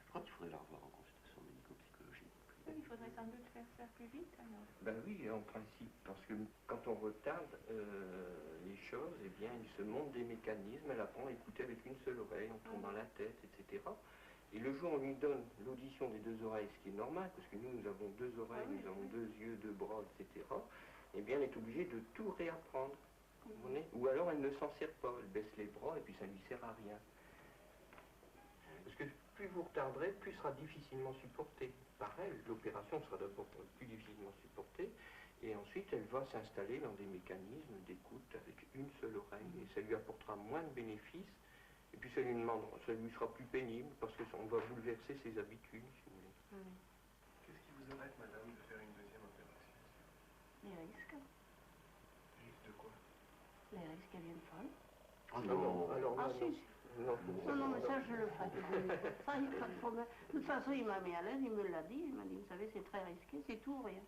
Je crois qu'il faudrait la revoir en consultation médico-psychologique. Il faudrait sans doute faire ça plus vite alors. Ben oui, en principe, parce que quand on retarde les choses, eh bien, il se monte des mécanismes, elle apprend à écouter avec une seule oreille, on tourne dans la tête, etc. Et le jour où on lui donne l'audition des 2 oreilles, ce qui est normal, parce que nous avons 2 oreilles, nous avons 2 yeux, 2 bras, etc., eh bien, elle est obligée de tout réapprendre. Ou alors elle ne s'en sert pas, elle baisse les bras et puis ça ne lui sert à rien. Parce que plus vous retarderez, plus sera difficilement supporté. Pareil, l'opération sera d'abord plus difficilement supportée, et ensuite elle va s'installer dans des mécanismes d'écoute avec une seule oreille, et ça lui apportera moins de bénéfices, et puis ça lui sera plus pénible, parce qu'on va bouleverser ses habitudes, si vous voulez. Qu'est-ce qui vous arrête, madame, de faire une deuxième opération? Les risques. Risque de quoi? Les risques qu'elle vienne folle. Ah non, alors ah non, si, non, mais ça je le ferai. Ça, il n'y a pas de problème. De toute façon, il m'a mis à l'aise, il me l'a dit. Il m'a dit, vous savez, c'est très risqué, c'est tout ou rien.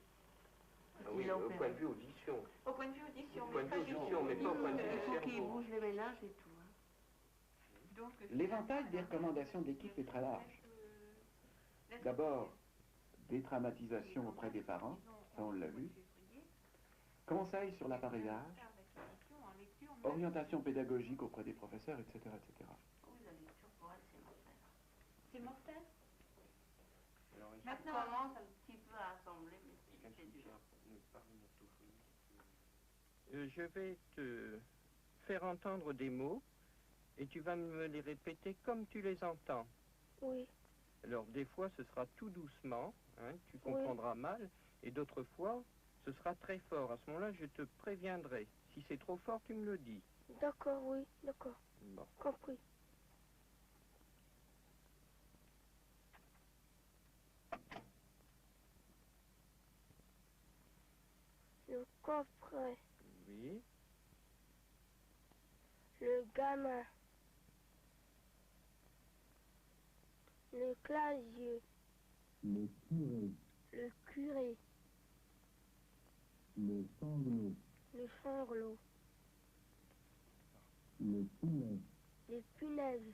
Ah oui, au point de vue audition. Au point de vue audition, mais pas au point de vue il faut qu'il cerveau. bouge les ménages et tout. Hein. L'éventail des recommandations d'équipe est très large. D'abord, détraumatisation auprès des parents, ça on l'a vu. Conseils sur l'appareillage. Orientation pédagogique auprès des professeurs, etc. etc. Oui, la lecture pour elle, c'est mortel. C'est mortel? Maintenant, on commence un petit peu à assembler, mais c'est dur. Je vais te faire entendre des mots et tu vas me les répéter comme tu les entends. Oui. Alors des fois ce sera tout doucement, hein, tu comprendras mal, et d'autres fois ce sera très fort. À ce moment-là je te préviendrai. Si c'est trop fort tu me le dis. D'accord, oui, d'accord. Bon. Compris. Le coffret. Oui. Le gamin. Le clavier. Le curé, Le curé. le sanglot, Le sanglot. le poulet, Les punaises.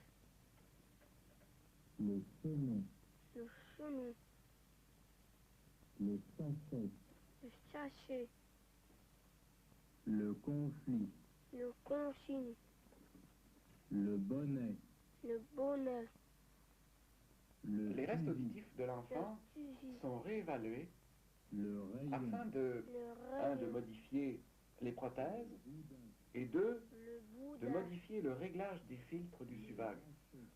le chenet, Le chenou. le sachet, Le sachet. le conflit, Le consigne. le bonnet, Le bonnet. Les restes auditifs de l'enfant sont réévalués le rayon, afin de, un, de modifier les prothèses, et deux, de modifier le réglage des filtres du SUVAG.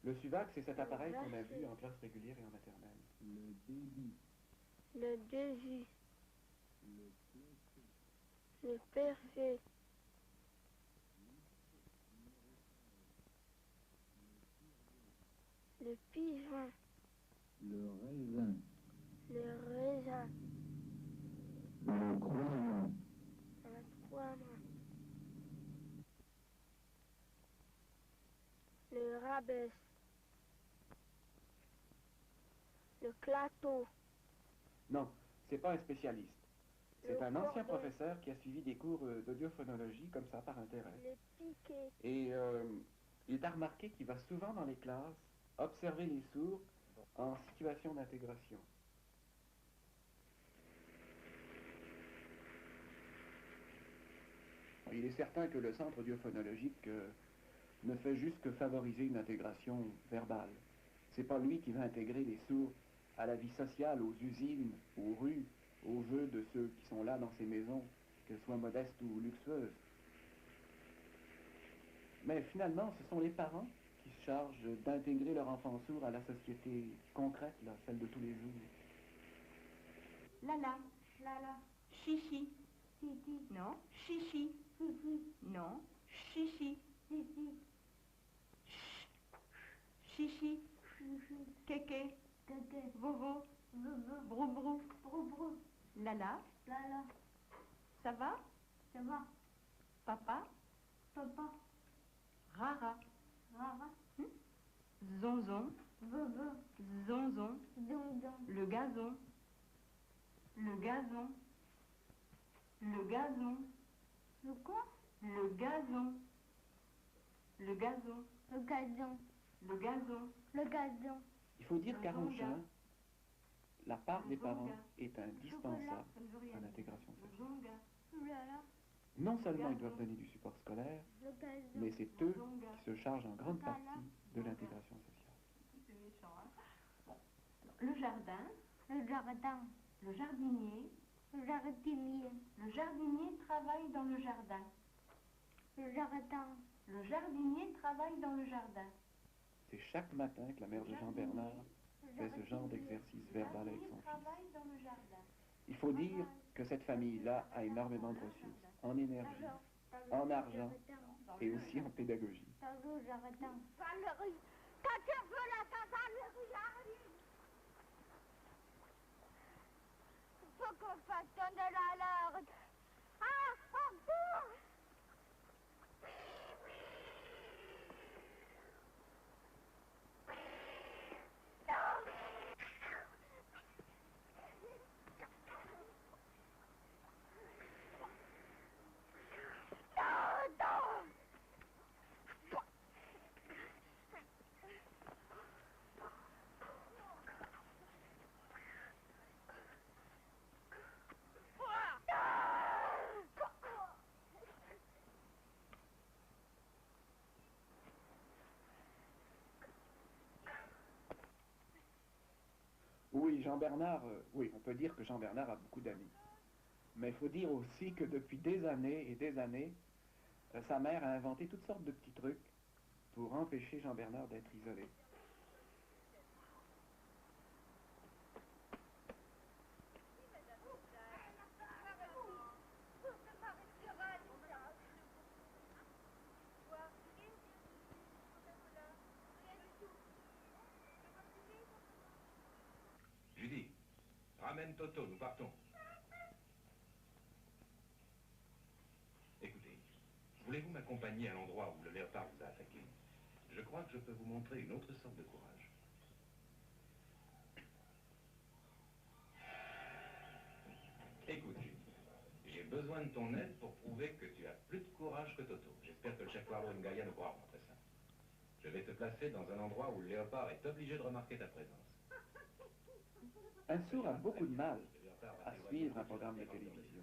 Le SUVAG, c'est cet appareil qu'on a vu en classe régulière et en maternelle. le débit, Le débit. Le perfait. Le pigeon. le raisin, Le raisin. le croyant, rabaisse. Le clateau. Non, c'est pas un spécialiste. C'est Le un ancien cordon. professeur qui a suivi des cours d'audiophonologie comme ça par intérêt. Les piquets. Et il a remarqué qu'il va souvent dans les classes observer les sourds en situation d'intégration. Il est certain que le centre audiophonologique ne fait juste que favoriser une intégration verbale. C'est pas lui qui va intégrer les sourds à la vie sociale, aux usines, aux rues, aux vœux de ceux qui sont là dans ces maisons, qu'elles soient modestes ou luxueuses. Mais finalement, ce sont les parents qui se chargent d'intégrer leur enfant sourd à la société concrète, là, celle de tous les jours. Lala. Lala. Chichi. Titi. Non. Chichi. Fifi. Non. Chichi. Titi. Chichi. Fifi. Kéké. Kéké. Vovo. Vovo. Brou brou. Brou brou. Lala. Lala. Ça va? Ça va? Papa. Papa. Rara. Rara. Zonzon. Vovo. Zonzon. Zonzon. Le gazon. Le gazon. Le gazon. Le quoi? Le gazon. Le gazon. Le gazon. Le gazon. Le gazon. Il faut dire Le qu'à zonga. Ronchin, la part Le des parents zonga. est indispensable Ça ne veut rien à dire. l'intégration Le sociale. zonga. Lala. Non seulement ils gazon. doivent donner du support scolaire, Le gazon. mais c'est eux qui se chargent en grande Lala. partie de l'intégration sociale. C'est méchant, hein? Bon. Alors, le jardin. Le jardin. Le jardinier. Le jardinier. Le jardinier travaille dans le jardin. Le jardin. Le jardinier travaille dans le jardin. C'est chaque matin que la mère de Jean Bernard fait ce genre d'exercice verbal avec son fils. Travaille dans le jardin. Il faut dire que cette famille-là a énormément de ressources, en énergie, en argent et aussi en pédagogie. Dans le jardin. Valérie, quand tu veux la Valérie arrive. Faut qu'on fasse donner l'alerte. Ah, oh, bon. Oui, Jean Bernard, oui, on peut dire que Jean Bernard a beaucoup d'amis. Mais il faut dire aussi que depuis des années et des années, sa mère a inventé toutes sortes de petits trucs pour empêcher Jean Bernard d'être isolé. Judy, ramène Toto, nous partons. Écoutez, voulez-vous m'accompagner à l'endroit où le léopard vous a attaqué? Je crois que je peux vous montrer une autre sorte de courage. Écoute, Judy, j'ai besoin de ton aide pour prouver que tu as plus de courage que Toto. J'espère que le chef Poirot Ngaya nous pourra montrer ça. Je vais te placer dans un endroit où le léopard est obligé de remarquer ta présence. Un sourd a beaucoup de mal à suivre un programme de télévision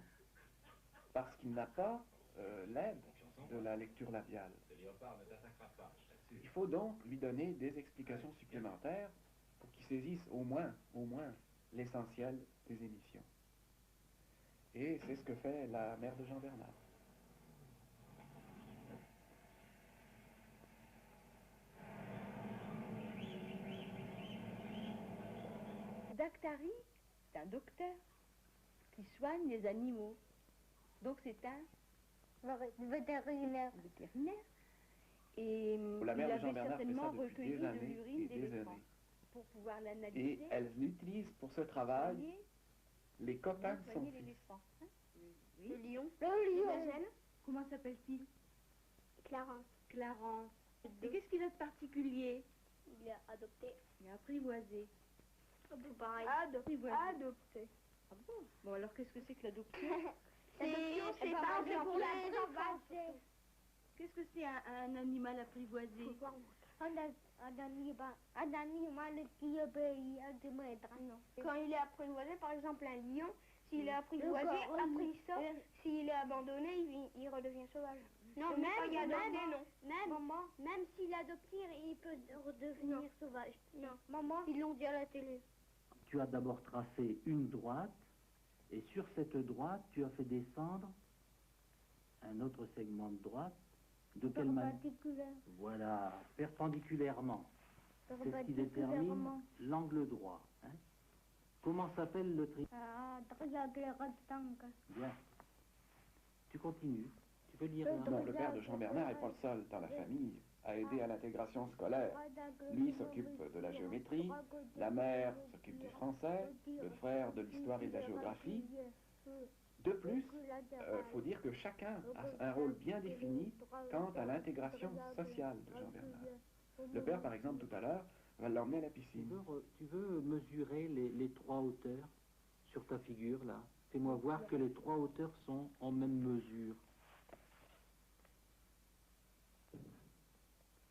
parce qu'il n'a pas l'aide de la lecture labiale. Le léopard ne t'attaquera pas, je t'assure. Il faut donc lui donner des explications supplémentaires pour qu'il saisisse au moins l'essentiel des émissions. Et c'est ce que fait la mère de Jean Bernard. Daktari, c'est un docteur qui soigne les animaux. Donc c'est un vétérinaire. Et La il mère de avait Jean Bernard fait certainement ça depuis recueilli des de années l'urine et des d'éléphant années. pour pouvoir Et l'analyser. elle utilise pour ce travail les copains de son soigner fils. l'éléphant. Hein? Le lion. Le lion. La gêne. Comment s'appelle-t-il? Clarence. Clarence. Et qu'est-ce qu'il a de particulier? Il est adopté. Il est apprivoisé. Un peu pareil. Apprivoisé. Adopté. Ah bon? Bon, alors qu'est-ce que c'est que l'adoption? C'est pas fait pour les enfants. Qu'est-ce que c'est un animal apprivoisé? Un animal qui obéit à des maîtres. Quand il est apprivoisé, par exemple un lion, s'il est apprivoisé, après il sort, s'il est abandonné, il redevient sauvage. Non, même s'il est adopté, il peut redevenir sauvage. Non, maman, ils l'ont dit à la télé. Tu as d'abord tracé une droite, et sur cette droite, tu as fait descendre un autre segment de droite. De quelle manière? Perpendiculaire. Voilà, perpendiculairement. C'est ce qui détermine l'angle droit. Hein? Comment s'appelle le Triangle rectangle. Bien. Tu continues. Tu peux lire. Non, le père de Jean-Bernard n'est pas le seul dans la famille à aider à l'intégration scolaire. Lui s'occupe de la géométrie, la mère s'occupe du français, le frère de l'histoire et de la géographie. De plus, faut dire que chacun a un rôle bien défini quant à l'intégration sociale de Jean-Bernard. Le père, par exemple, tout à l'heure, va l'emmener à la piscine. Tu veux mesurer les trois hauteurs sur ta figure, là? Fais-moi voir que les trois hauteurs sont en même mesure.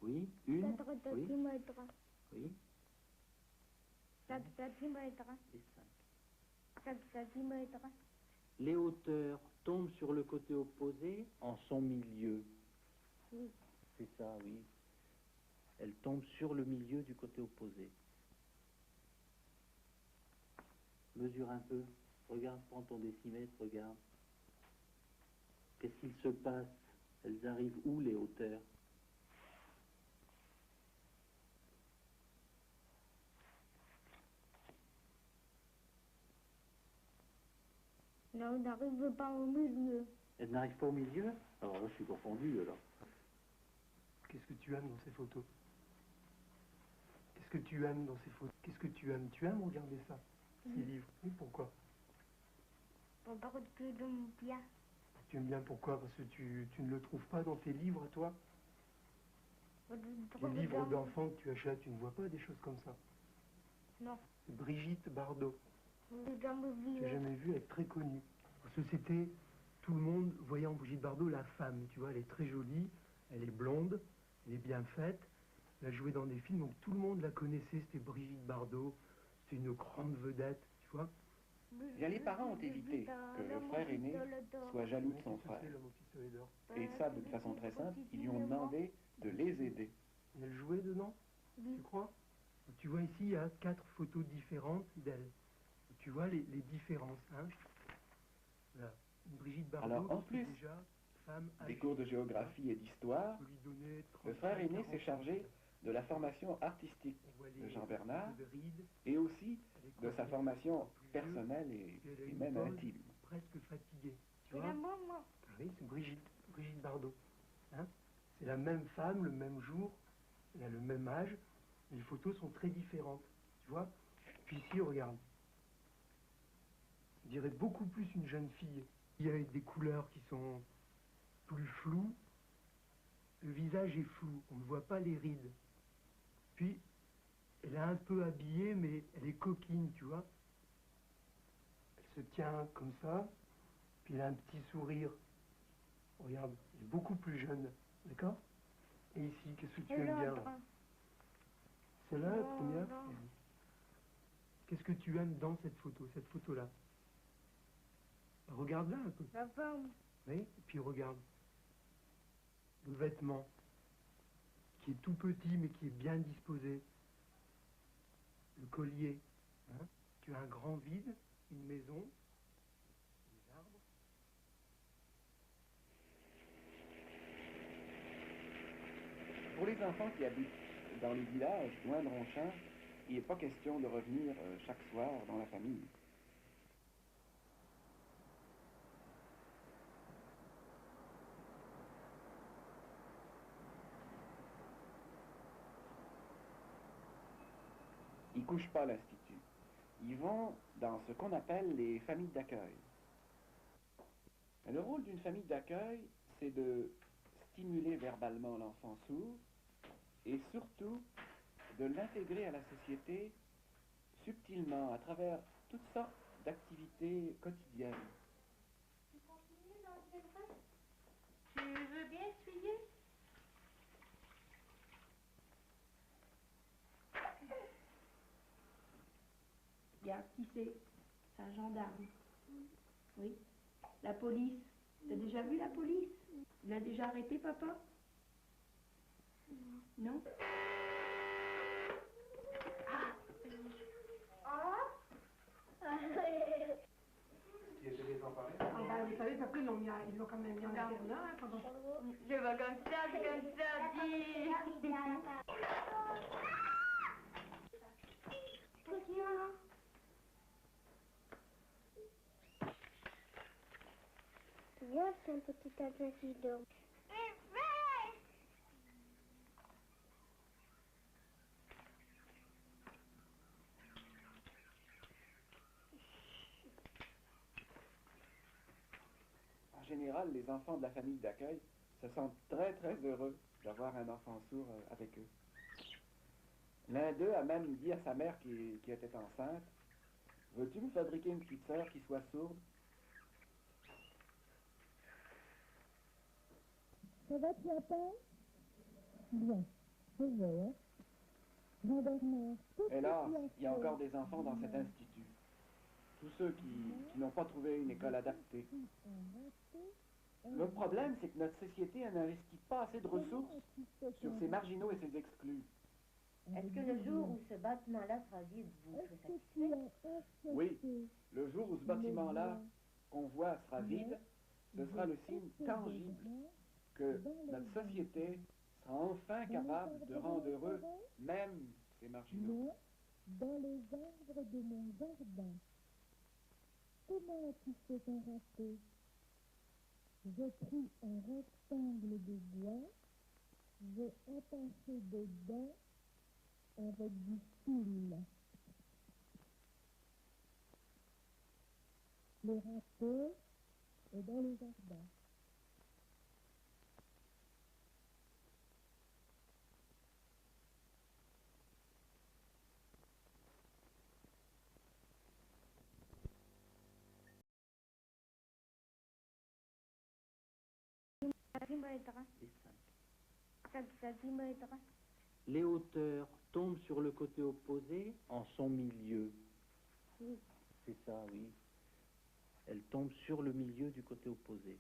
Oui, une. 4 Oui. centimètres. Oui. 4 centimètres. Et 5. 4 centimètres. Les hauteurs tombent sur le côté opposé en son milieu. Oui. C'est ça, oui. Elles tombent sur le milieu du côté opposé. Mesure un peu. Regarde, prends ton décimètre, regarde. Qu'est-ce qu'il se passe? Elles arrivent où, les hauteurs? Là, on n'arrive pas au milieu. Elles n'arrivent pas au milieu? Alors là, je suis confondu, alors. Qu'est-ce que tu aimes dans ces photos? Qu'est-ce que tu aimes dans ces photos? Qu'est-ce que tu aimes? Tu aimes regarder ça? Ces livres? Oui, pourquoi? Parce que j'aime bien. Tu aimes bien pourquoi? Parce que tu ne le trouves pas dans tes livres, toi? Les livres d'enfants que tu achètes, tu ne vois pas des choses comme ça? Non. Brigitte Bardot. J'ai jamais vu. Tu n'as jamais vu, elle est très connue. Parce que c'était, tout le monde voyait en Brigitte Bardot la femme, tu vois, elle est très jolie, elle est blonde, elle est bien faite, elle a joué dans des films, donc tout le monde la connaissait, c'était Brigitte Bardot, c'était une grande vedette, tu vois. Bien, les parents ont évité que le frère aîné soit jaloux de son frère. Et ça, d'une façon très simple, ils lui ont demandé de les aider. Et elle jouait dedans, tu crois? Tu vois ici, il y a 4 photos différentes d'elle. Tu vois les différences, hein? Voilà. Brigitte Bardot, Alors, en plus déjà, femme des cours de géographie et d'histoire, le frère aîné s'est chargé de la formation artistique de Jean-Bernard et aussi de sa formation personnelle et même intime. Presque fatiguée, tu C'est vois? la maman. Ah oui, c'est Brigitte Bardot. Hein? C'est la même femme, le même jour, elle a le même âge, mais les photos sont très différentes, tu vois? Puis ici, regarde. On dirait beaucoup plus une jeune fille. Il y a des couleurs qui sont plus floues. Le visage est flou, on ne voit pas les rides. Puis, elle est un peu habillée, mais elle est coquine, tu vois? Elle se tient comme ça, puis elle a un petit sourire. Regarde, elle est beaucoup plus jeune, d'accord? Et ici, qu'est-ce que tu aimes bien là? Celle-là, la première? Qu'est-ce que tu aimes dans cette photo-là? Regarde-la un peu. La femme. Oui, et puis regarde. Le vêtement, qui est tout petit mais qui est bien disposé. Le collier. Hein? Tu as un grand vide, une maison, des arbres. Pour les enfants qui habitent dans les villages loin de Ronchamp, il n'est pas question de revenir chaque soir dans la famille. Ils ne couchent pas à l'Institut. Ils vont dans ce qu'on appelle les familles d'accueil. Le rôle d'une famille d'accueil, c'est de stimuler verbalement l'enfant sourd et surtout de l'intégrer à la société subtilement, à travers toutes sortes d'activités quotidiennes. Tu continues dans le reste? Tu veux bien essuyer? Regarde, qui c'est? C'est un gendarme. Oui. La police. T'as déjà vu la police? Il l'a déjà arrêté, papa? Non? Qui était désemparé? Ah bah, vous savez, après, ils l'ont quand même mis en internat, hein, pendant... Je vais comme ça, dis. Viens, c'est un petit avion qui dort. En général, les enfants de la famille d'accueil se sentent très très heureux d'avoir un enfant sourd avec eux. L'un d'eux a même dit à sa mère qui était enceinte, « Veux-tu me fabriquer une petite sœur qui soit sourde ?» Ça va, tu as peur? Bien, je vais. Jean-Bernard, Hélas, il y a encore des enfants dans cet institut. Tous ceux qui n'ont pas trouvé une école adaptée. Le problème, c'est que notre société n'investit pas assez de ressources sur ces marginaux et ces exclus. Est-ce que le jour où ce bâtiment-là sera vide, vous serez satisfait? Oui, le jour où ce bâtiment-là qu'on voit sera vide, ce sera le signe tangible que notre société sera enfin capable de rendre heureux même ces marginaux. dans les arbres de mon jardin. Comment as-tu fait ton râteau? J'ai pris un rectangle de bois, j'ai attaché dedans avec du fil. Le râteau est dans le jardin. Les hauteurs tombent sur le côté opposé en son milieu. Oui. C'est ça, oui. Elles tombent sur le milieu du côté opposé.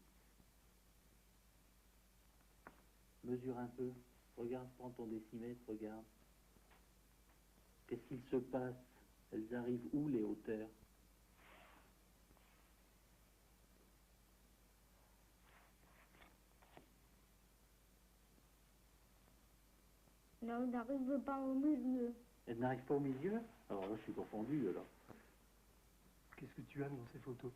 Mesure un peu. Regarde, prends ton décimètre, regarde. Qu'est-ce qu'il se passe? Elles arrivent où, les hauteurs? Non, on n'arrive pas au milieu. Elles n'arrivent pas au milieu? Alors là, je suis confondu, alors. Qu'est-ce que tu aimes dans ces photos?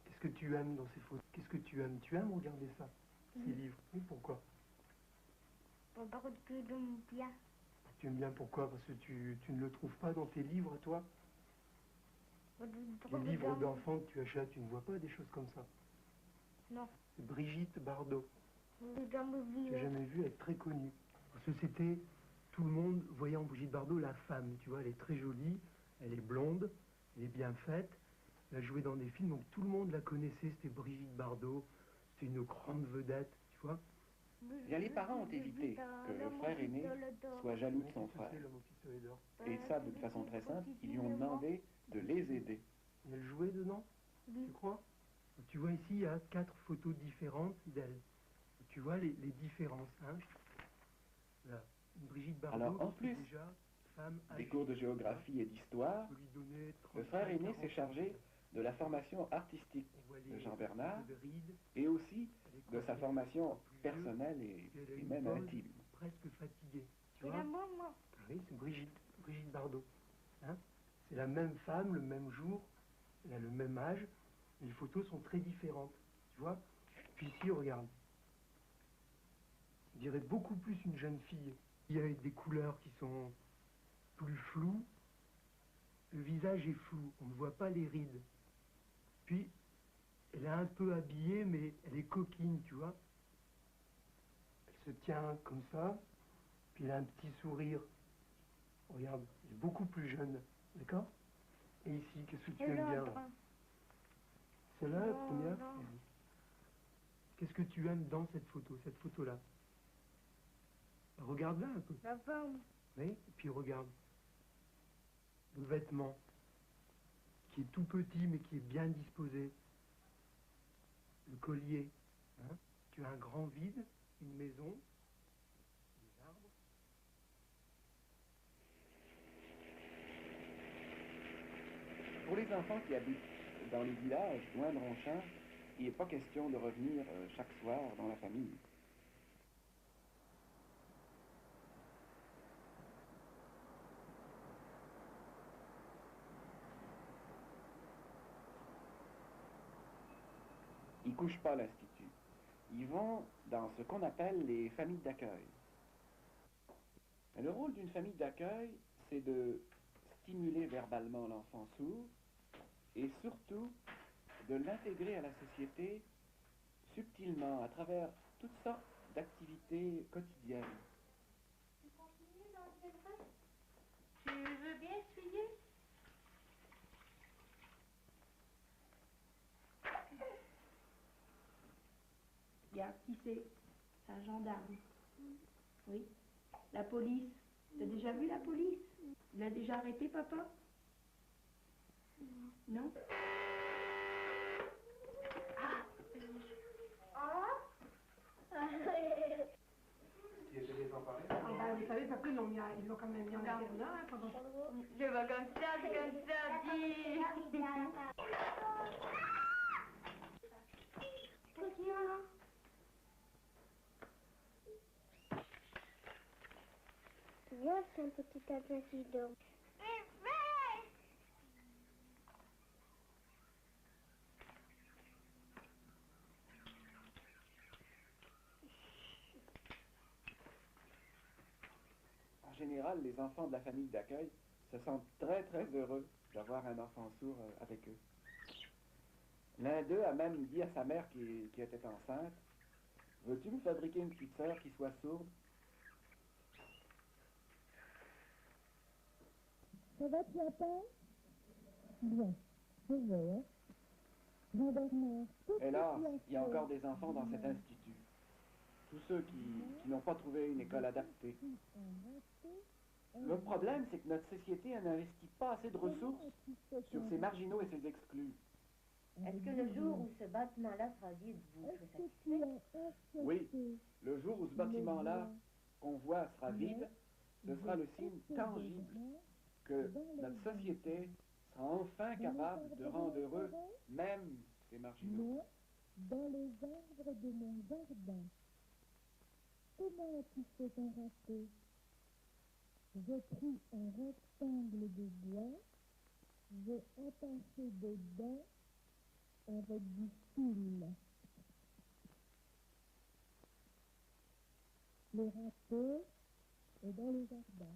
Qu'est-ce que tu aimes dans ces photos? Qu'est-ce que tu aimes? Tu aimes regarder ça, ces livres? Oui, pourquoi? Parce que j'aime bien. Tu aimes bien pourquoi? Parce que tu ne le trouves pas dans tes livres, toi? Les livres d'enfants que tu achètes, tu ne vois pas des choses comme ça? Non. C'est Brigitte Bardot. J'ai jamais vu. J'ai jamais vu, elle est très connue. Parce que c'était, tout le monde voyait en Brigitte Bardot la femme, tu vois, elle est très jolie, elle est blonde, elle est bien faite, elle a joué dans des films, donc tout le monde la connaissait, c'était Brigitte Bardot, c'était une grande vedette, tu vois. Bien, les parents ont évité que le frère aîné soit jaloux de son frère. Et ça, d'une façon très simple, ils lui ont demandé de les aider. Et elle jouait dedans, tu crois? Tu vois ici, il y a 4 photos différentes d'elle. Tu vois les différences, hein? Voilà. Brigitte Bardot, Alors, en plus déjà femme des cours de géographie et d'histoire, le frère aîné s'est chargé de la formation artistique de Jean Bernard et aussi de sa formation personnelle et même intime. Presque fatiguée. Tu C'est vois? la maman. Oui, c'est Brigitte Bardot. Hein? C'est la même femme, le même jour, elle a le même âge, mais les photos sont très différentes. Tu vois? Puis ici, regarde. On dirait beaucoup plus une jeune fille. Il y a des couleurs qui sont plus floues. Le visage est flou, on ne voit pas les rides. Puis, elle est un peu habillée, mais elle est coquine, tu vois. Elle se tient comme ça, puis il a un petit sourire. Regarde, il est beaucoup plus jeune, d'accord? Et ici, qu'est-ce que tu aimes bien là? C'est là la première? Qu'est-ce que tu aimes dans cette photo-là? Regarde-la un peu. La forme. Oui, et puis regarde. Le vêtement, qui est tout petit mais qui est bien disposé. Le collier. Hein? Tu as un grand vide, une maison, des arbres. Pour les enfants qui habitent dans les villages loin de Ronchamp, il n'est pas question de revenir chaque soir dans la famille. Ils ne couchent pas à l'Institut. Ils vont dans ce qu'on appelle les familles d'accueil. Le rôle d'une famille d'accueil, c'est de stimuler verbalement l'enfant sourd et surtout de l'intégrer à la société subtilement à travers toutes sortes d'activités quotidiennes. Tu continues dans le reste? Tu veux bien essuyer? Regarde, qui c'est? C'est un gendarme. Oui. La police. T'as déjà vu la police? Il l'a déjà arrêté, papa? Non? Qui était désemparé? Ah bah, vous savez, papa, ils l'ont quand même mis en internat, hein, pendant... Je vais comme ça, dis. Viens, c'est un petit avion qui dort. En général, les enfants de la famille d'accueil se sentent très très heureux d'avoir un enfant sourd avec eux. L'un d'eux a même dit à sa mère qui était enceinte, « Veux-tu me fabriquer une petite sœur qui soit sourde? » Ça va, tu as peur? Bien, je vais. Jean-Bernard, Hélas, il y a encore des enfants dans cet institut. Tous ceux qui n'ont pas trouvé une école adaptée. Le problème, c'est que notre société n'investit pas assez de ressources sur ces marginaux et ces exclus. Est-ce que le jour où ce bâtiment-là sera vide, vous serez satisfait? Oui, le jour où ce bâtiment-là qu'on voit sera vide, ce sera le signe tangible que notre société sera enfin capable de rendre heureux même ces marginaux. Dans les arbres de mon jardin. Comment as-tu fait ton râteau? J'ai pris un rectangle de bois, j'ai attaché dedans avec du fil. Le râteau est dans le jardin.